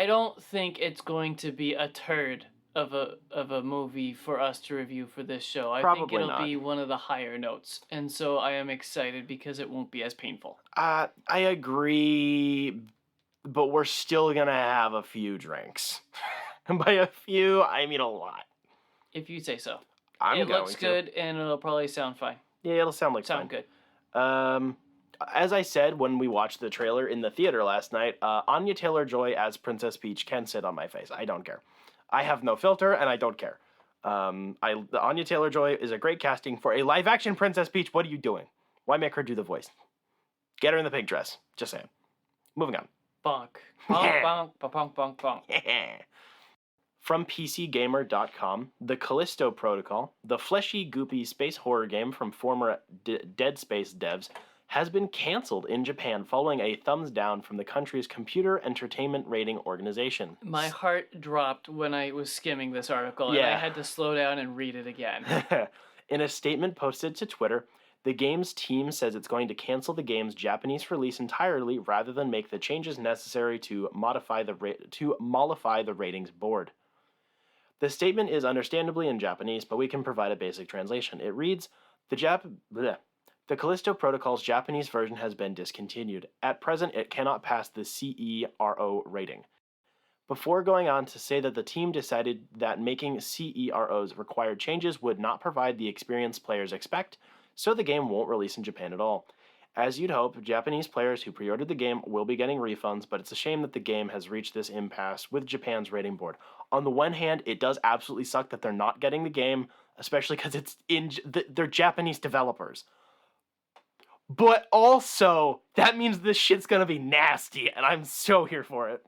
don't think it's going to be a turd of a movie for us to review for this show. I think it'll be one of the higher notes, and so I am excited because it won't be as painful. I agree, but we're still gonna have a few drinks. And by a few, I mean a lot. If you say so. It looks good, and it'll probably sound fine. Yeah, it'll sound good. As I said when we watched the trailer in the theater last night, Anya Taylor-Joy as Princess Peach can sit on my face. I don't care. I have no filter, and I don't care. Anya Taylor-Joy is a great casting for a live-action Princess Peach. What are you doing? Why make her do the voice? Get her in the pink dress. Just saying. Moving on. Bonk. Bonk, bonk, bonk, bonk, bonk. From PCGamer.com, The Callisto Protocol, the fleshy, goopy space horror game from former Dead Space devs, has been canceled in Japan following a thumbs down from the country's computer entertainment rating organization. My heart dropped when I was skimming this article, and I had to slow down and read it again. In a statement posted to Twitter, the game's team says it's going to cancel the game's Japanese release entirely rather than make the changes necessary to mollify the ratings board. The statement is understandably in Japanese, but we can provide a basic translation. It reads, The Callisto Protocol's Japanese version has been discontinued. At present, it cannot pass the CERO rating. Before going on to say that the team decided that making CEROs required changes would not provide the experience players expect, so the game won't release in Japan at all. As you'd hope, Japanese players who pre-ordered the game will be getting refunds, but it's a shame that the game has reached this impasse with Japan's rating board. On the one hand, it does absolutely suck that they're not getting the game, especially because they're Japanese developers. But also, that means this shit's gonna be nasty, and I'm so here for it.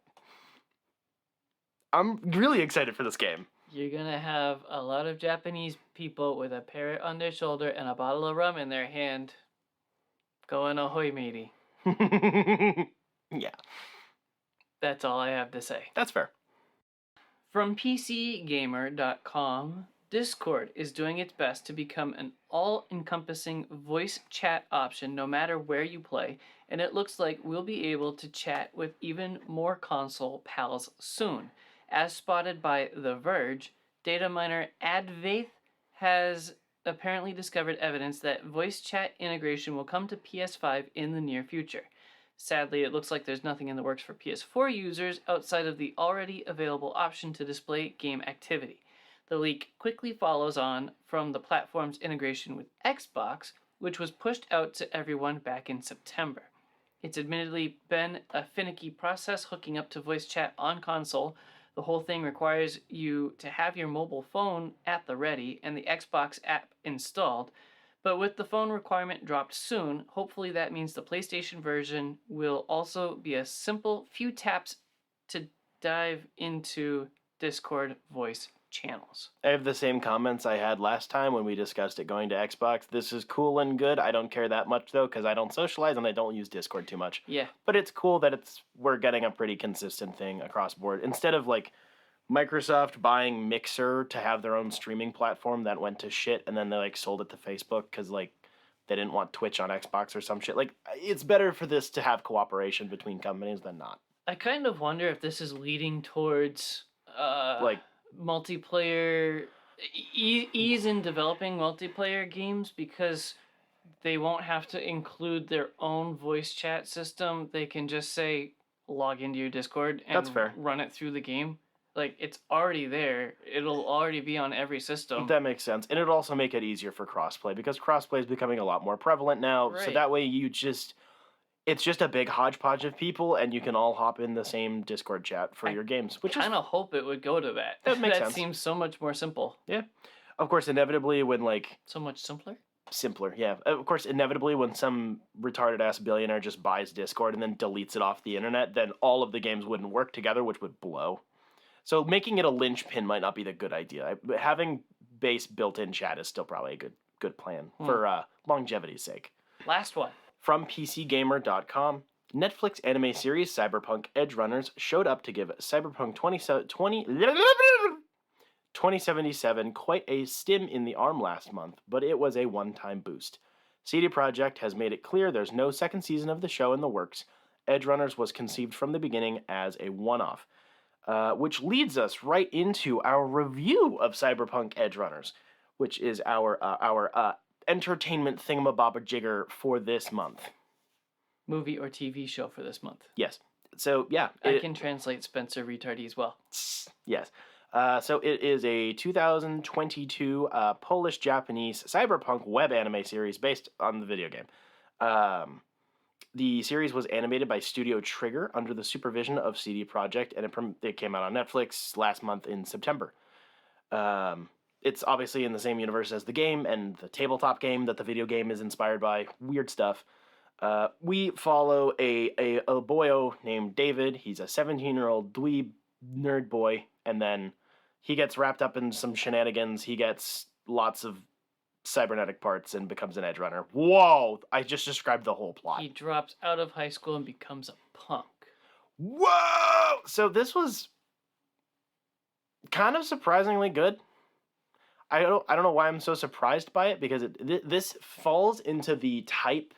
I'm really excited for this game. You're gonna have a lot of Japanese people with a parrot on their shoulder and a bottle of rum in their hand going ahoy matey. Yeah. That's all I have to say. That's fair. From PCGamer.com, Discord is doing its best to become an all-encompassing voice chat option no matter where you play, and it looks like we'll be able to chat with even more console pals soon. As spotted by The Verge, data miner Advaith has apparently discovered evidence that voice chat integration will come to PS5 in the near future. Sadly, it looks like there's nothing in the works for PS4 users outside of the already available option to display game activity. The leak quickly follows on from the platform's integration with Xbox, which was pushed out to everyone back in September. It's admittedly been a finicky process hooking up to voice chat on console. The whole thing requires you to have your mobile phone at the ready and the Xbox app installed. But with the phone requirement dropped soon, hopefully that means the PlayStation version will also be a simple few taps to dive into Discord voice channels. I have the same comments I had last time when we discussed it going to Xbox. This is cool and good. I don't care that much, though, because I don't socialize and I don't use Discord too much. Yeah. But it's cool that we're getting a pretty consistent thing across board. Instead of, like, Microsoft buying Mixer to have their own streaming platform that went to shit, and then they, like, sold it to Facebook because, like, they didn't want Twitch on Xbox or some shit. Like, it's better for this to have cooperation between companies than not. I kind of wonder if this is leading towards Like, multiplayer ease in developing multiplayer games because they won't have to include their own voice chat system. They can just say log into your Discord and That's fair. run it through the game. Like, it's already there. It'll already be on every system. that makes sense. And it'll also make it easier for crossplay because crossplay is becoming a lot more prevalent now. So Right. that way it's just a big hodgepodge of people and you can all hop in the same Discord chat for your games, which kind of hope it would go to that. That makes that sense. seems so much more simple. of course, inevitably when like So much simpler? simpler, yeah. Of course, inevitably when some retarded ass billionaire just buys Discord and then deletes it off the internet, then all of the games wouldn't work together, which would blow. So making it a linchpin might not be the good idea. But having base built-in chat is still probably a good plan for longevity's sake. Last one. From PCGamer.com, Netflix anime series Cyberpunk Edgerunners showed up to give Cyberpunk 2077 quite a stim in the arm last month, but it was a one-time boost. CD Projekt has made it clear there's no second season of the show in the works. Edgerunners was conceived from the beginning as a one-off. Which leads us right into our review of Cyberpunk Edgerunners, which is our entertainment thingamabobajigger for this month. Movie or TV show for this month. Yes. So, yeah. I can translate Spencer Retardie as well. Yes. So it is a 2022 Polish-Japanese cyberpunk web anime series based on the video game. The series was animated by Studio Trigger under the supervision of CD Projekt, and it came out on Netflix last month in September. It's obviously in the same universe as the game and the tabletop game that the video game is inspired by. Weird stuff. We follow a boyo named David. He's a 17-year-old dweeb nerd boy, and then he gets wrapped up in some shenanigans. He gets lots of cybernetic parts and becomes an edge runner. Whoa! I just described the whole plot. He drops out of high school and becomes a punk. Whoa! So this was kind of surprisingly good. I don't know why I'm so surprised by it, because this falls into the type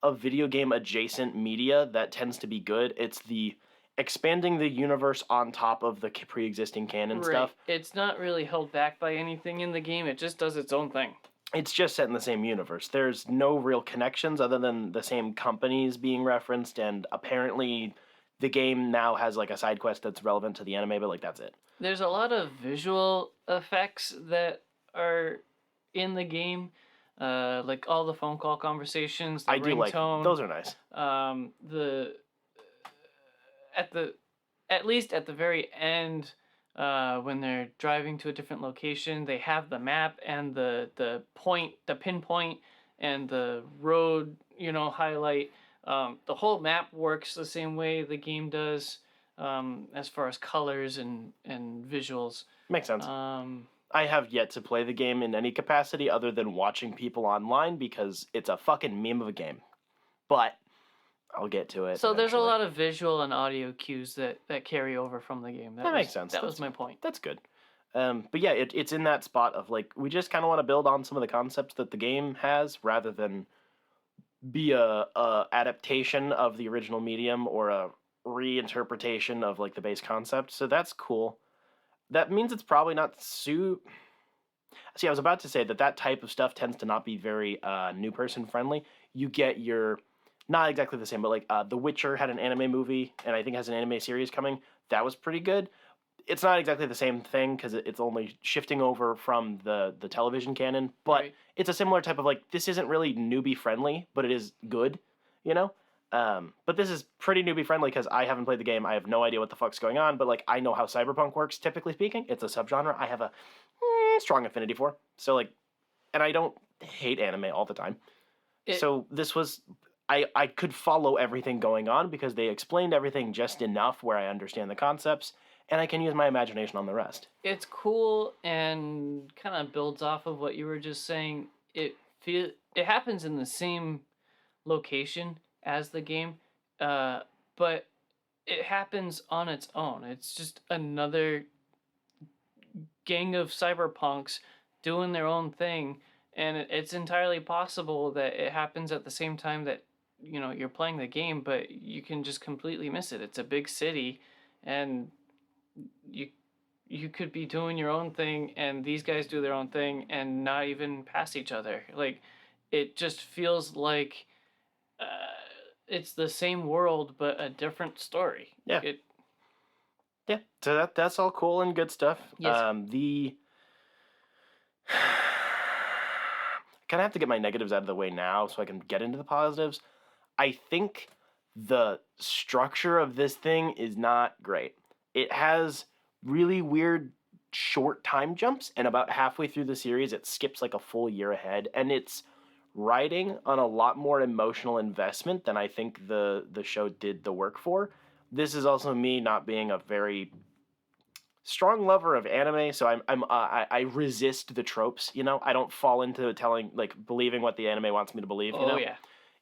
of video game adjacent media that tends to be good. It's the expanding the universe on top of the pre-existing canon stuff. It's not really held back by anything in the game. It just does its own thing. It's just set in the same universe. There's no real connections other than the same companies being referenced, and apparently the game now has like a side quest that's relevant to the anime, but like that's it. There's a lot of visual effects that are in the game, like all the phone call conversations, the I do like ringtone. those are nice. At least at the very end, when they're driving to a different location, they have the map and the pinpoint and the road, highlight. The whole map works the same way the game does, as far as colors and visuals. Makes sense. I have yet to play the game in any capacity other than watching people online because it's a fucking meme of a game. But I'll get to it. So there's a eventually. lot of visual and audio cues that carry over from the game. That makes sense. That was my point. That's good. But yeah, it's in that spot of like, we just kind of want to build on some of the concepts that the game has rather than be a adaptation of the original medium or a reinterpretation of like the base concept. So that's cool. That means it's probably not See, I was about to say that type of stuff tends to not be very new person friendly. You get your, not exactly the same, but like The Witcher had an anime movie and I think has an anime series coming. That was pretty good. It's not exactly the same thing because it's only shifting over from the television canon, but Right. It's a similar type of like, this isn't really newbie friendly, but it is good, But this is pretty newbie friendly because I haven't played the game. I have no idea what the fuck's going on, but like I know how Cyberpunk works, typically speaking. It's a subgenre I have a strong affinity for. So like, and I don't hate anime all the time. So this was, I could follow everything going on because they explained everything just enough where I understand the concepts, and I can use my imagination on the rest. It's cool and kind of builds off of what you were just saying. It happens in the same location as the game, but it happens on its own. It's just another gang of cyberpunks doing their own thing, and it's entirely possible that it happens at the same time that you're playing the game, but you can just completely miss it. It's a big city, and you could be doing your own thing, and these guys do their own thing, and not even pass each other. Like, it just feels like it's the same world but a different story. Yeah. Yeah, so that's all cool and good stuff. Yes. The kind of have to get my negatives out of the way now so I can get into the positives. I think the structure of this thing is not great. It has really weird short time jumps, and about halfway through the series, it skips like a full year ahead, and it's riding on a lot more emotional investment than I think the show did the work for. This is also me not being a very strong lover of anime, so I resist the tropes. I don't fall into believing what the anime wants me to believe. Oh yeah.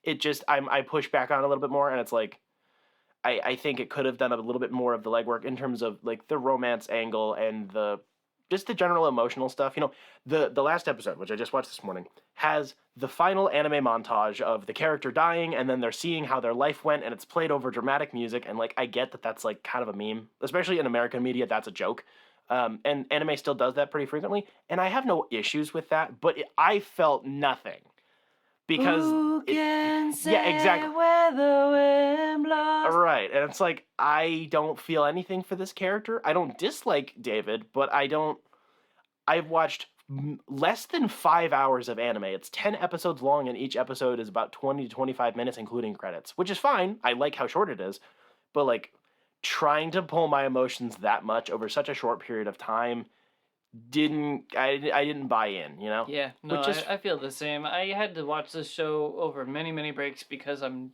It just I push back on it a little bit more, and it's like I think it could have done a little bit more of the legwork in terms of like the romance angle and the general emotional stuff. The last episode, which I just watched this morning, has the final anime montage of the character dying, and then they're seeing how their life went, and it's played over dramatic music, and like I get that that's like kind of a meme, especially in American media, that's a joke. And anime still does that pretty frequently, and I have no issues with that, but I felt nothing. Because who can say yeah, exactly. where the wind blows? Right, and it's like I don't feel anything for this character. I don't dislike David, but I've watched less than 5 hours of anime. It's 10 episodes long, and each episode is about 20 to 25 minutes, including credits, which is fine. I like how short it is, but like trying to pull my emotions that much over such a short period of time I didn't buy in, Yeah, no, Which is I feel the same. I had to watch this show over many breaks because I'm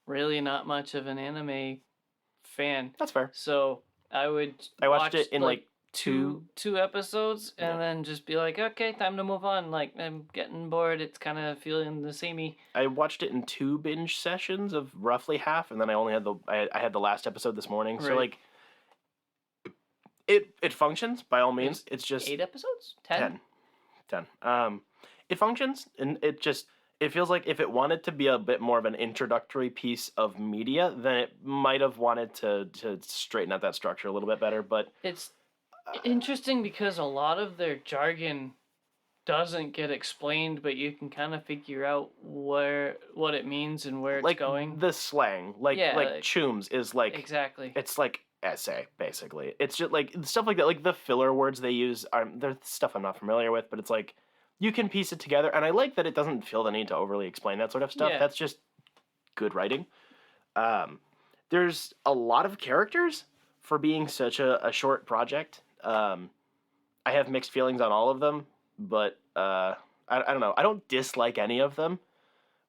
really not much of an anime fan. That's fair. So I watched watch, it in like two episodes and Yeah. then just be like, okay, time to move on. Like, I'm getting bored. It's kind of feeling the samey. I watched it in 2 binge sessions of roughly half, and then I only had I had the last episode this morning. So Right. like it functions by all means. It's just 8 episodes? 10? 10. It functions, and it feels like if it wanted to be a bit more of an introductory piece of media, then it might have wanted to straighten out that structure a little bit better. But It's interesting because a lot of their jargon doesn't get explained, but you can kind of figure out what it means and where like it's going. the slang, like chooms is like Exactly. it's like essay basically. It's just like stuff like that. Like the filler words they use they're stuff I'm not familiar with, but it's like you can piece it together, and I like that it doesn't feel the need to overly explain that sort of stuff. Yeah. That's just good writing. There's a lot of characters for being such a short project. I have mixed feelings on all of them, but I don't know. I don't dislike any of them,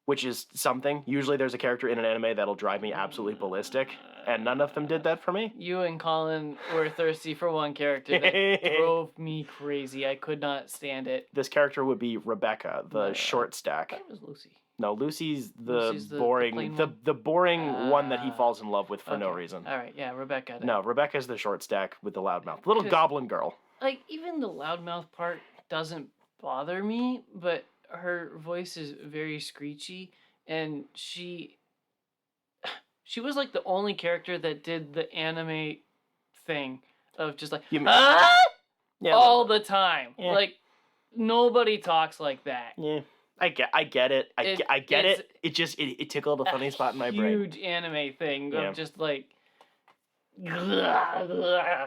which is something. Usually there's a character in an anime that'll drive me absolutely ballistic, and none of them did that for me. You and Colin were thirsty for one character that drove me crazy. I could not stand it. This character would be Rebecca, the short I stack. thought it was Lucy. No, Lucy's Lucy's the boring, plain the boring one that he falls in love with for no Okay. reason. All right, yeah, Rebecca. then. No, Rebecca's the short stack with the loudmouth. Little 'Cause- goblin girl. Like, even the loudmouth part doesn't bother me, but her voice is very screechy, and she was like the only character that did the anime thing of just like You mean- "Ah!" Yeah, all the time. Yeah. Like, nobody talks like that. Yeah, I get it. I get it's it. It just it tickled a funny A spot in my brain. Huge anime thing Yeah. of just like.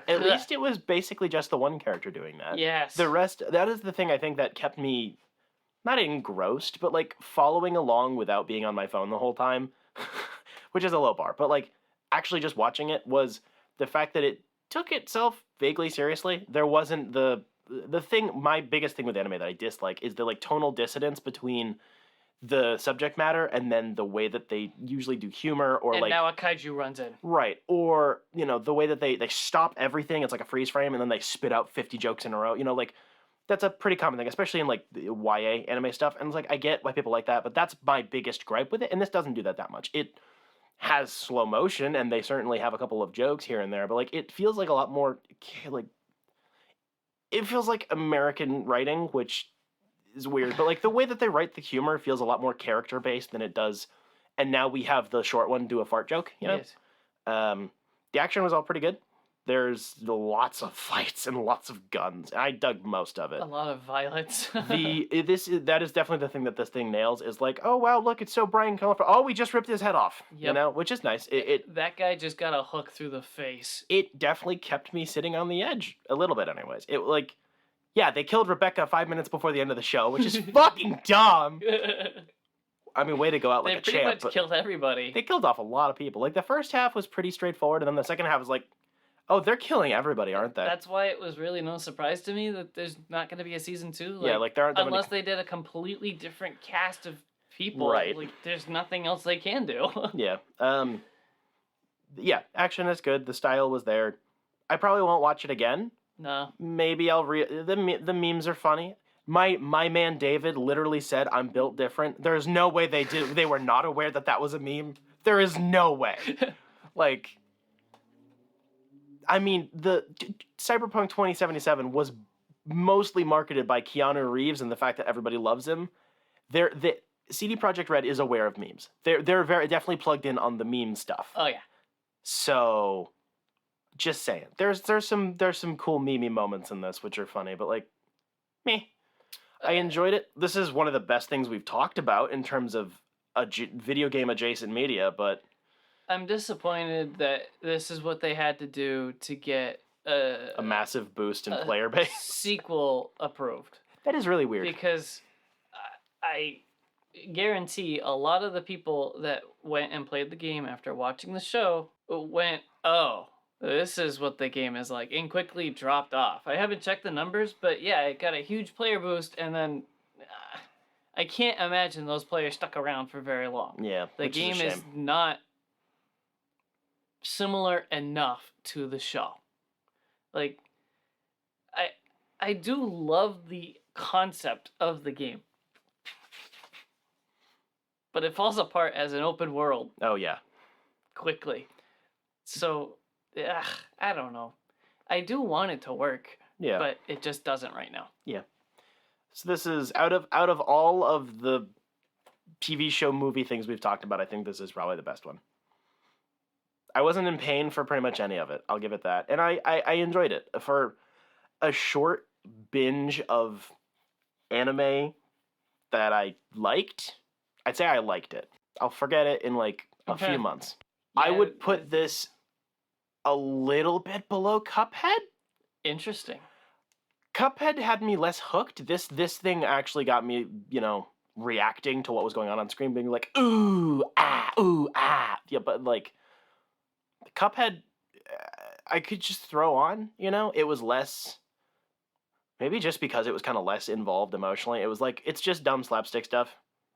At least it was basically just the one character doing that. Yes. The rest, that is the thing I think that kept me not engrossed, but like following along without being on my phone the whole time, which is a low bar. But like actually just watching it was the fact that it took itself vaguely seriously. There wasn't the thing. My biggest thing with anime that I dislike is the like tonal dissonance between the subject matter and then the way that they usually do humor or And like now a kaiju runs in. right, or the way that they stop everything, it's like a freeze frame and then they spit out 50 jokes in a row, like that's a pretty common thing, especially in like the YA anime stuff, and it's like I get why people like that, but that's my biggest gripe with it, and this doesn't do that much. It has slow motion and they certainly have a couple of jokes here and there, but like it feels like a lot more like it feels like American writing, which is weird, but like the way that they write the humor feels a lot more character based than it does. And now we have the short one do a fart joke. Yes. The action was all pretty good. There's lots of fights and lots of guns. I dug most of it. A lot of violence. That is definitely the thing that this thing nails is like, oh wow, look, it's so bright and colorful. Oh, we just ripped his head off. Yep. Which is nice. That guy just got a hook through the face. It definitely kept me sitting on the edge a little bit, anyways. It like. Yeah, they killed Rebecca 5 minutes before the end of the show, which is fucking dumb. I mean, way to go out like a champ. They pretty much killed everybody. They killed off a lot of people. Like, the first half was pretty straightforward, and then the second half was like, oh, they're killing everybody, aren't they? That's why it was really no surprise to me that there's not going to be a season 2. Like, yeah, like there aren't that unless they did a completely different cast of people. Right. Like, there's nothing else they can do. Yeah. Yeah, action is good. The style was there. I probably won't watch it again. No. Maybe I'll the memes are funny. My man David literally said I'm built different. There's no way they were not aware that was a meme. There is no way. Like I mean, the Cyberpunk 2077 was mostly marketed by Keanu Reeves and the fact that everybody loves him. The CD Projekt Red is aware of memes. They're very definitely plugged in on the meme stuff. Oh yeah. So just saying, there's some cool meme moments in this which are funny, but like, meh. I enjoyed it. This is one of the best things we've talked about in terms of video game adjacent media, but I'm disappointed that this is what they had to do to get a massive boost in player base. Sequel approved. That is really weird. Because I guarantee a lot of the people that went and played the game after watching the show went, oh, this is what the game is like, and quickly dropped off. I haven't checked the numbers, but yeah, it got a huge player boost, and then I can't imagine those players stuck around for very long. Yeah, the game is not similar enough to the show. Like, I do love the concept of the game, but it falls apart as an open world. Oh yeah, quickly. So. I don't know. I do want it to work. Yeah. But it just doesn't right now. Yeah. So this is out of all of the TV show movie things we've talked about, I think this is probably the best one. I wasn't in pain for pretty much any of it. I'll give it that. And I enjoyed it. For a short binge of anime that I liked, I'd say I liked it. I'll forget it in like a few months. Yeah, I would put this a little bit below Cuphead. Interesting. Cuphead had me less hooked. This thing actually got me, reacting to what was going on screen, being like, ooh, ah. Yeah, but like, Cuphead, I could just throw on, It was less, maybe just because it was kind of less involved emotionally. It was like, it's just dumb slapstick stuff,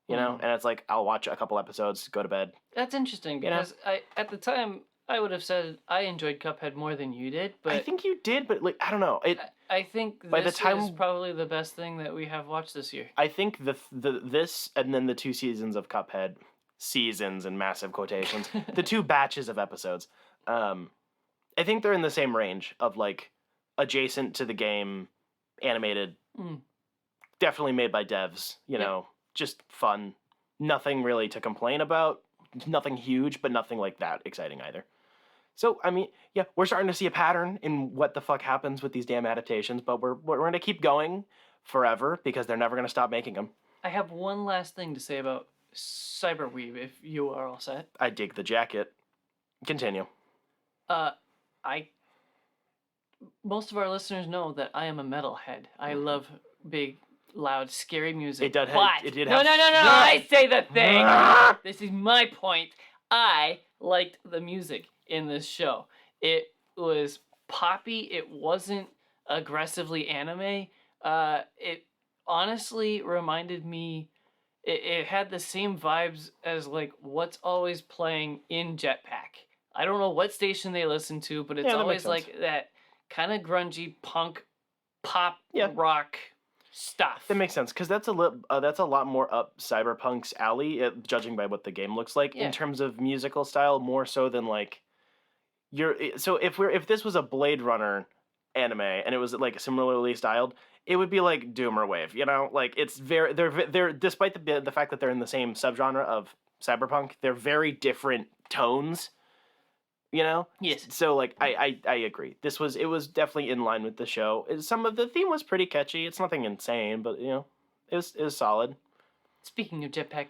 And it's like, I'll watch a couple episodes, go to bed. That's interesting, because at the time, I would have said I enjoyed Cuphead more than you did, but I think you did, but like I don't know. I think this is probably the best thing that we have watched this year. I think this and then the 2 seasons of Cuphead, seasons in massive quotations, the 2 batches of episodes. I think they're in the same range of like adjacent to the game, animated, definitely made by devs. Just fun, nothing really to complain about. Nothing huge, but nothing like that exciting either. So, I mean, yeah, we're starting to see a pattern in what the fuck happens with these damn adaptations, but we're going to keep going forever because they're never going to stop making them. I have one last thing to say about Cyberweave, if you are all set. I dig the jacket. Continue. Most of our listeners know that I am a metalhead. I love big, loud, scary music. It did No, I say the thing. This is my point. I liked the music in this show. It was poppy. It wasn't aggressively anime. It honestly reminded me. it had the same vibes as like what's always playing in Jetpack. I don't know what station they listen to, but it's Yeah, that makes always sense. like that kind of grungy punk, pop, Yeah. rock stuff. That makes sense because that's a lot more up Cyberpunk's alley, judging by what the game looks like Yeah. in terms of musical style, more so than like so if this was a Blade Runner anime and it was like similarly styled, it would be like Doom or Wave, you know? Like it's they're despite the fact that they're in the same subgenre of Cyberpunk, they're very different tones, you know? Yes. So like I agree. It was definitely in line with the show. Some of the theme was pretty catchy. It's nothing insane, but you know, it was solid. Speaking of Jetpack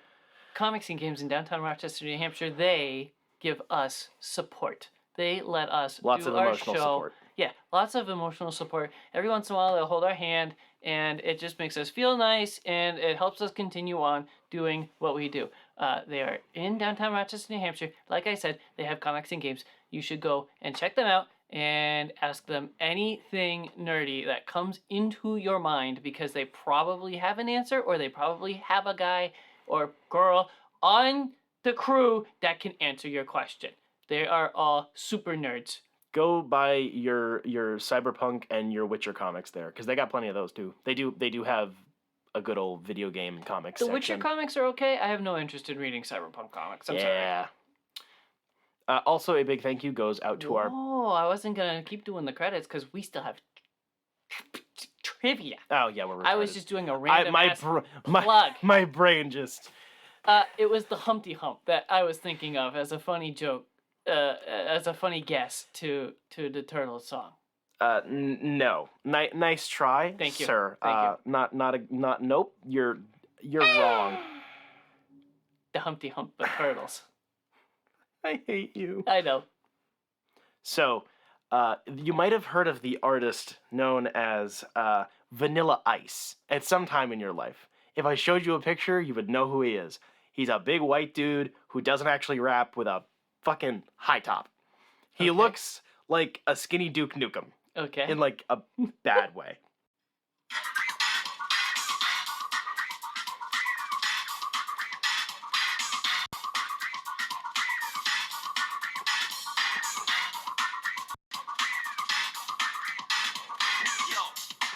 Comics and Games in downtown Rochester, New Hampshire, they give us support. They let us Lots do of our emotional show. support. Yeah, lots of emotional support. Every once in a while, they'll hold our hand, and it just makes us feel nice, and it helps us continue on doing what we do. They are in downtown Rochester, New Hampshire. Like I said, they have comics and games. You should go and check them out and ask them anything nerdy that comes into your mind because they probably have an answer or they probably have a guy or girl on the crew that can answer your question. They are all super nerds. Go buy your Cyberpunk and your Witcher comics there because they got plenty of those too. They do have a good old video game comics The section. Witcher comics are okay. I have no interest in reading Cyberpunk comics. I'm sorry. Yeah. Also, a big thank you goes out to our. Oh, I wasn't gonna keep doing the credits because we still have trivia. Oh yeah, we're. I was retarded. just doing a random ass my plug. my brain just. It was the Humpty Hump that I was thinking of as a funny joke, as a funny guess to the Turtles song. No. Nice try. Thank you. Sir. Thank you. Not. Nope. You're wrong. The Humpty Hump, the Turtles. I hate you. I know. So, you might have heard of the artist known as Vanilla Ice at some time in your life. If I showed you a picture, you would know who he is. He's a big white dude who doesn't actually rap with a fucking high top. He Okay. looks like a skinny Duke Nukem Okay. in like a bad way. Yo,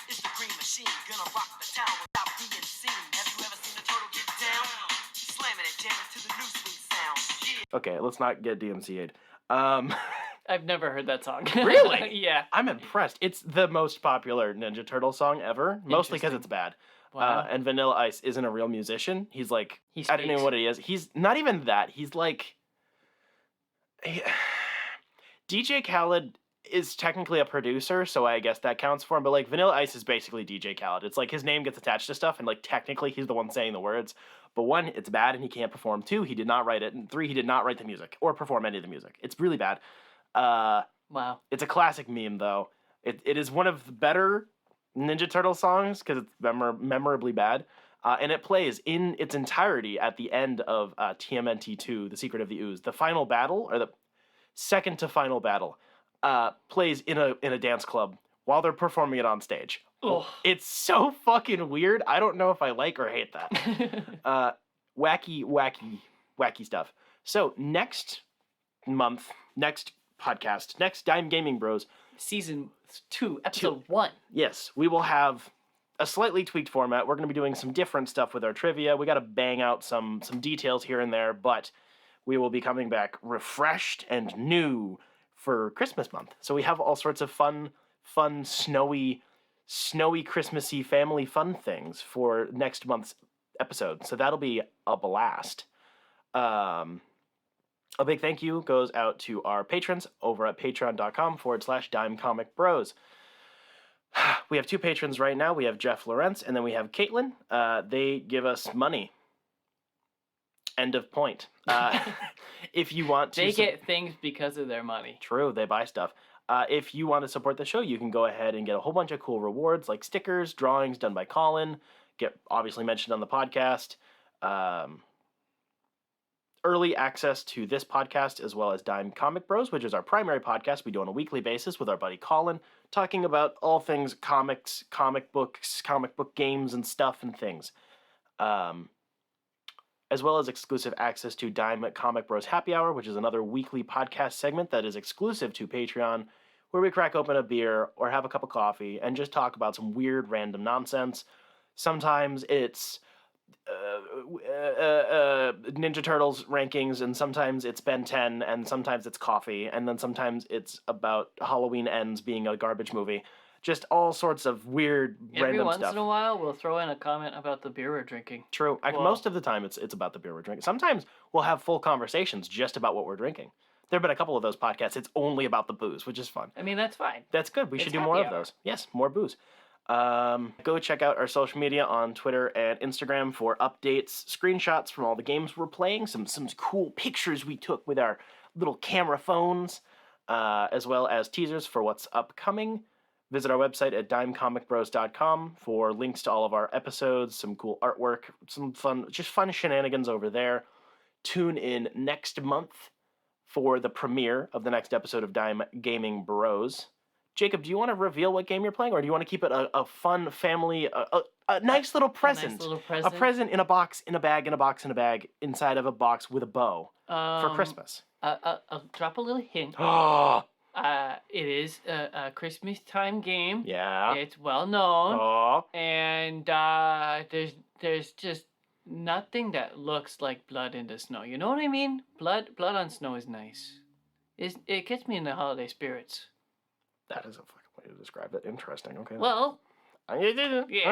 it's the Green Machine, gonna rock the town without being seen. Have you ever seen a turtle get down? Slamming and jamming to the new sweet sound. Yeah. Okay, let's not get DMCA'd. I've never heard that song. Really? Yeah. I'm impressed. It's the most popular Ninja Turtle song ever, mostly because Interesting. it's bad. Wow. And Vanilla Ice isn't a real musician. He's like, He's I don't know fake. what he is. He's not even that. He's like, DJ Khaled is technically a producer, so I guess that counts for him. But like, Vanilla Ice is basically DJ Khaled. It's like his name gets attached to stuff, and like technically he's the one saying the words. But one, it's bad and he can't perform. Two, he did not write it. And three, he did not write the music or perform any of the music. It's really bad. Wow. It's a classic meme, though. It is one of the better Ninja Turtle songs because it's memorably bad. And it plays in its entirety at the end of TMNT 2, The Secret of the Ooze. The final battle, or the second to final battle, plays in a dance club while they're performing it on stage. Ugh. It's so fucking weird. I don't know if I like or hate that. Wacky stuff. So next month, next podcast, next Dime Gaming Bros, Season 2, Episode 1. yes, we will have a slightly tweaked format. We're going to be doing some different stuff with our trivia. We got to bang out some details here and there, but we will be coming back refreshed and new for Christmas month. So we have all sorts of fun, snowy, Christmassy family fun things for next month's episode. So that'll be a blast. A big thank you goes out to our patrons over at patreon.com/dimecomicbros. We have 2 patrons right now. We have Jeff Lawrence, and then we have Caitlin. They give us money. End of point. If you want to... They get things because of their money. True, they buy stuff. If you want to support the show, you can go ahead and get a whole bunch of cool rewards, like stickers, drawings done by Colin, get obviously mentioned on the podcast, early access to this podcast, as well as Dime Comic Bros, which is our primary podcast we do on a weekly basis with our buddy Colin, talking about all things comics, comic books, comic book games, and stuff and things. as well as exclusive access to Dime Comic Bros Happy Hour, which is another weekly podcast segment that is exclusive to Patreon, where we crack open a beer or have a cup of coffee and just talk about some weird random nonsense. Sometimes it's Ninja Turtles rankings, and sometimes it's Ben 10, and sometimes it's coffee, and then sometimes it's about Halloween Ends being a garbage movie. Just all sorts of weird Every random once stuff. in a while, we'll throw in a comment about the beer we're drinking. True. Well- Most of the time, it's about the beer we're drinking. Sometimes we'll have full conversations just about what we're drinking. There have been a couple of those podcasts. It's only about the booze, which is fun. I mean, that's fine. That's good. We It's should do more of happy hour. those. Yes, more booze. Go check out our social media on Twitter and Instagram for updates, screenshots from all the games we're playing, some cool pictures we took with our little camera phones, as well as teasers for what's upcoming. Visit our website at dimecomicbros.com for links to all of our episodes, some cool artwork, some fun shenanigans over there. Tune in next month for the premiere of the next episode of Dime Gaming Bros. Jacob, do you want to reveal what game you're playing, or do you want to keep it a fun family, a nice little present? A nice little A present. present in a box, in a bag, in a box, in a bag, inside of a box with a bow for Christmas. I'll drop a little hint. Oh, It is a Christmas time game. yeah. It's well known. Oh, And there's just nothing that looks like blood in the snow. You know what I mean? Blood on snow is nice. It gets me in the holiday spirits. that is a fucking way to describe it. Interesting. Okay. Well, yeah,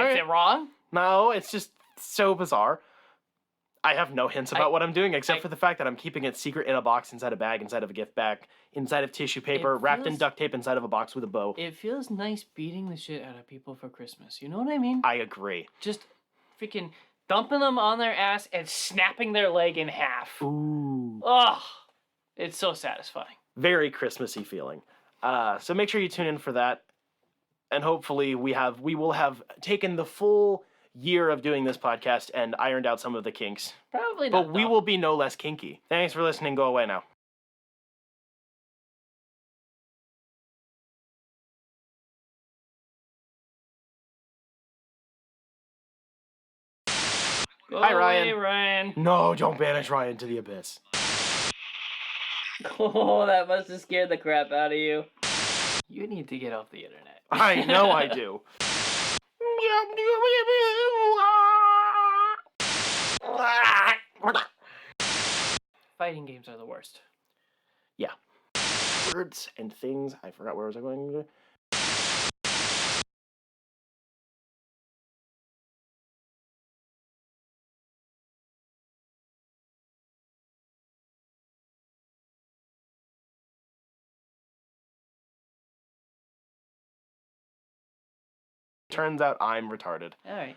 is it wrong? No, it's just so bizarre. I have no hints about what I'm doing except I- for the fact that I'm keeping it secret in a box, inside a bag, inside of a gift bag, inside of tissue paper, wrapped in feels- duct tape, inside of a box with a bow. It feels nice beating the shit out of people for Christmas. You know what I mean? I agree. Just freaking dumping them on their ass and snapping their leg in half. Ooh. Ugh. It's so satisfying. Very Christmassy feeling. So make sure you tune in for that. And hopefully we will have taken the full year of doing this podcast and ironed out some of the kinks. Probably not. But we though. will be no less kinky. Thanks for listening. Go away now. Go Hi, away, Ryan. Ryan. No, don't banish Ryan to the abyss. Oh, that must have scared the crap out of you. You need to get off the internet. I know I do. Fighting games are the worst. Yeah. Words and things. I forgot where was I going. Turns out I'm retarded. All right.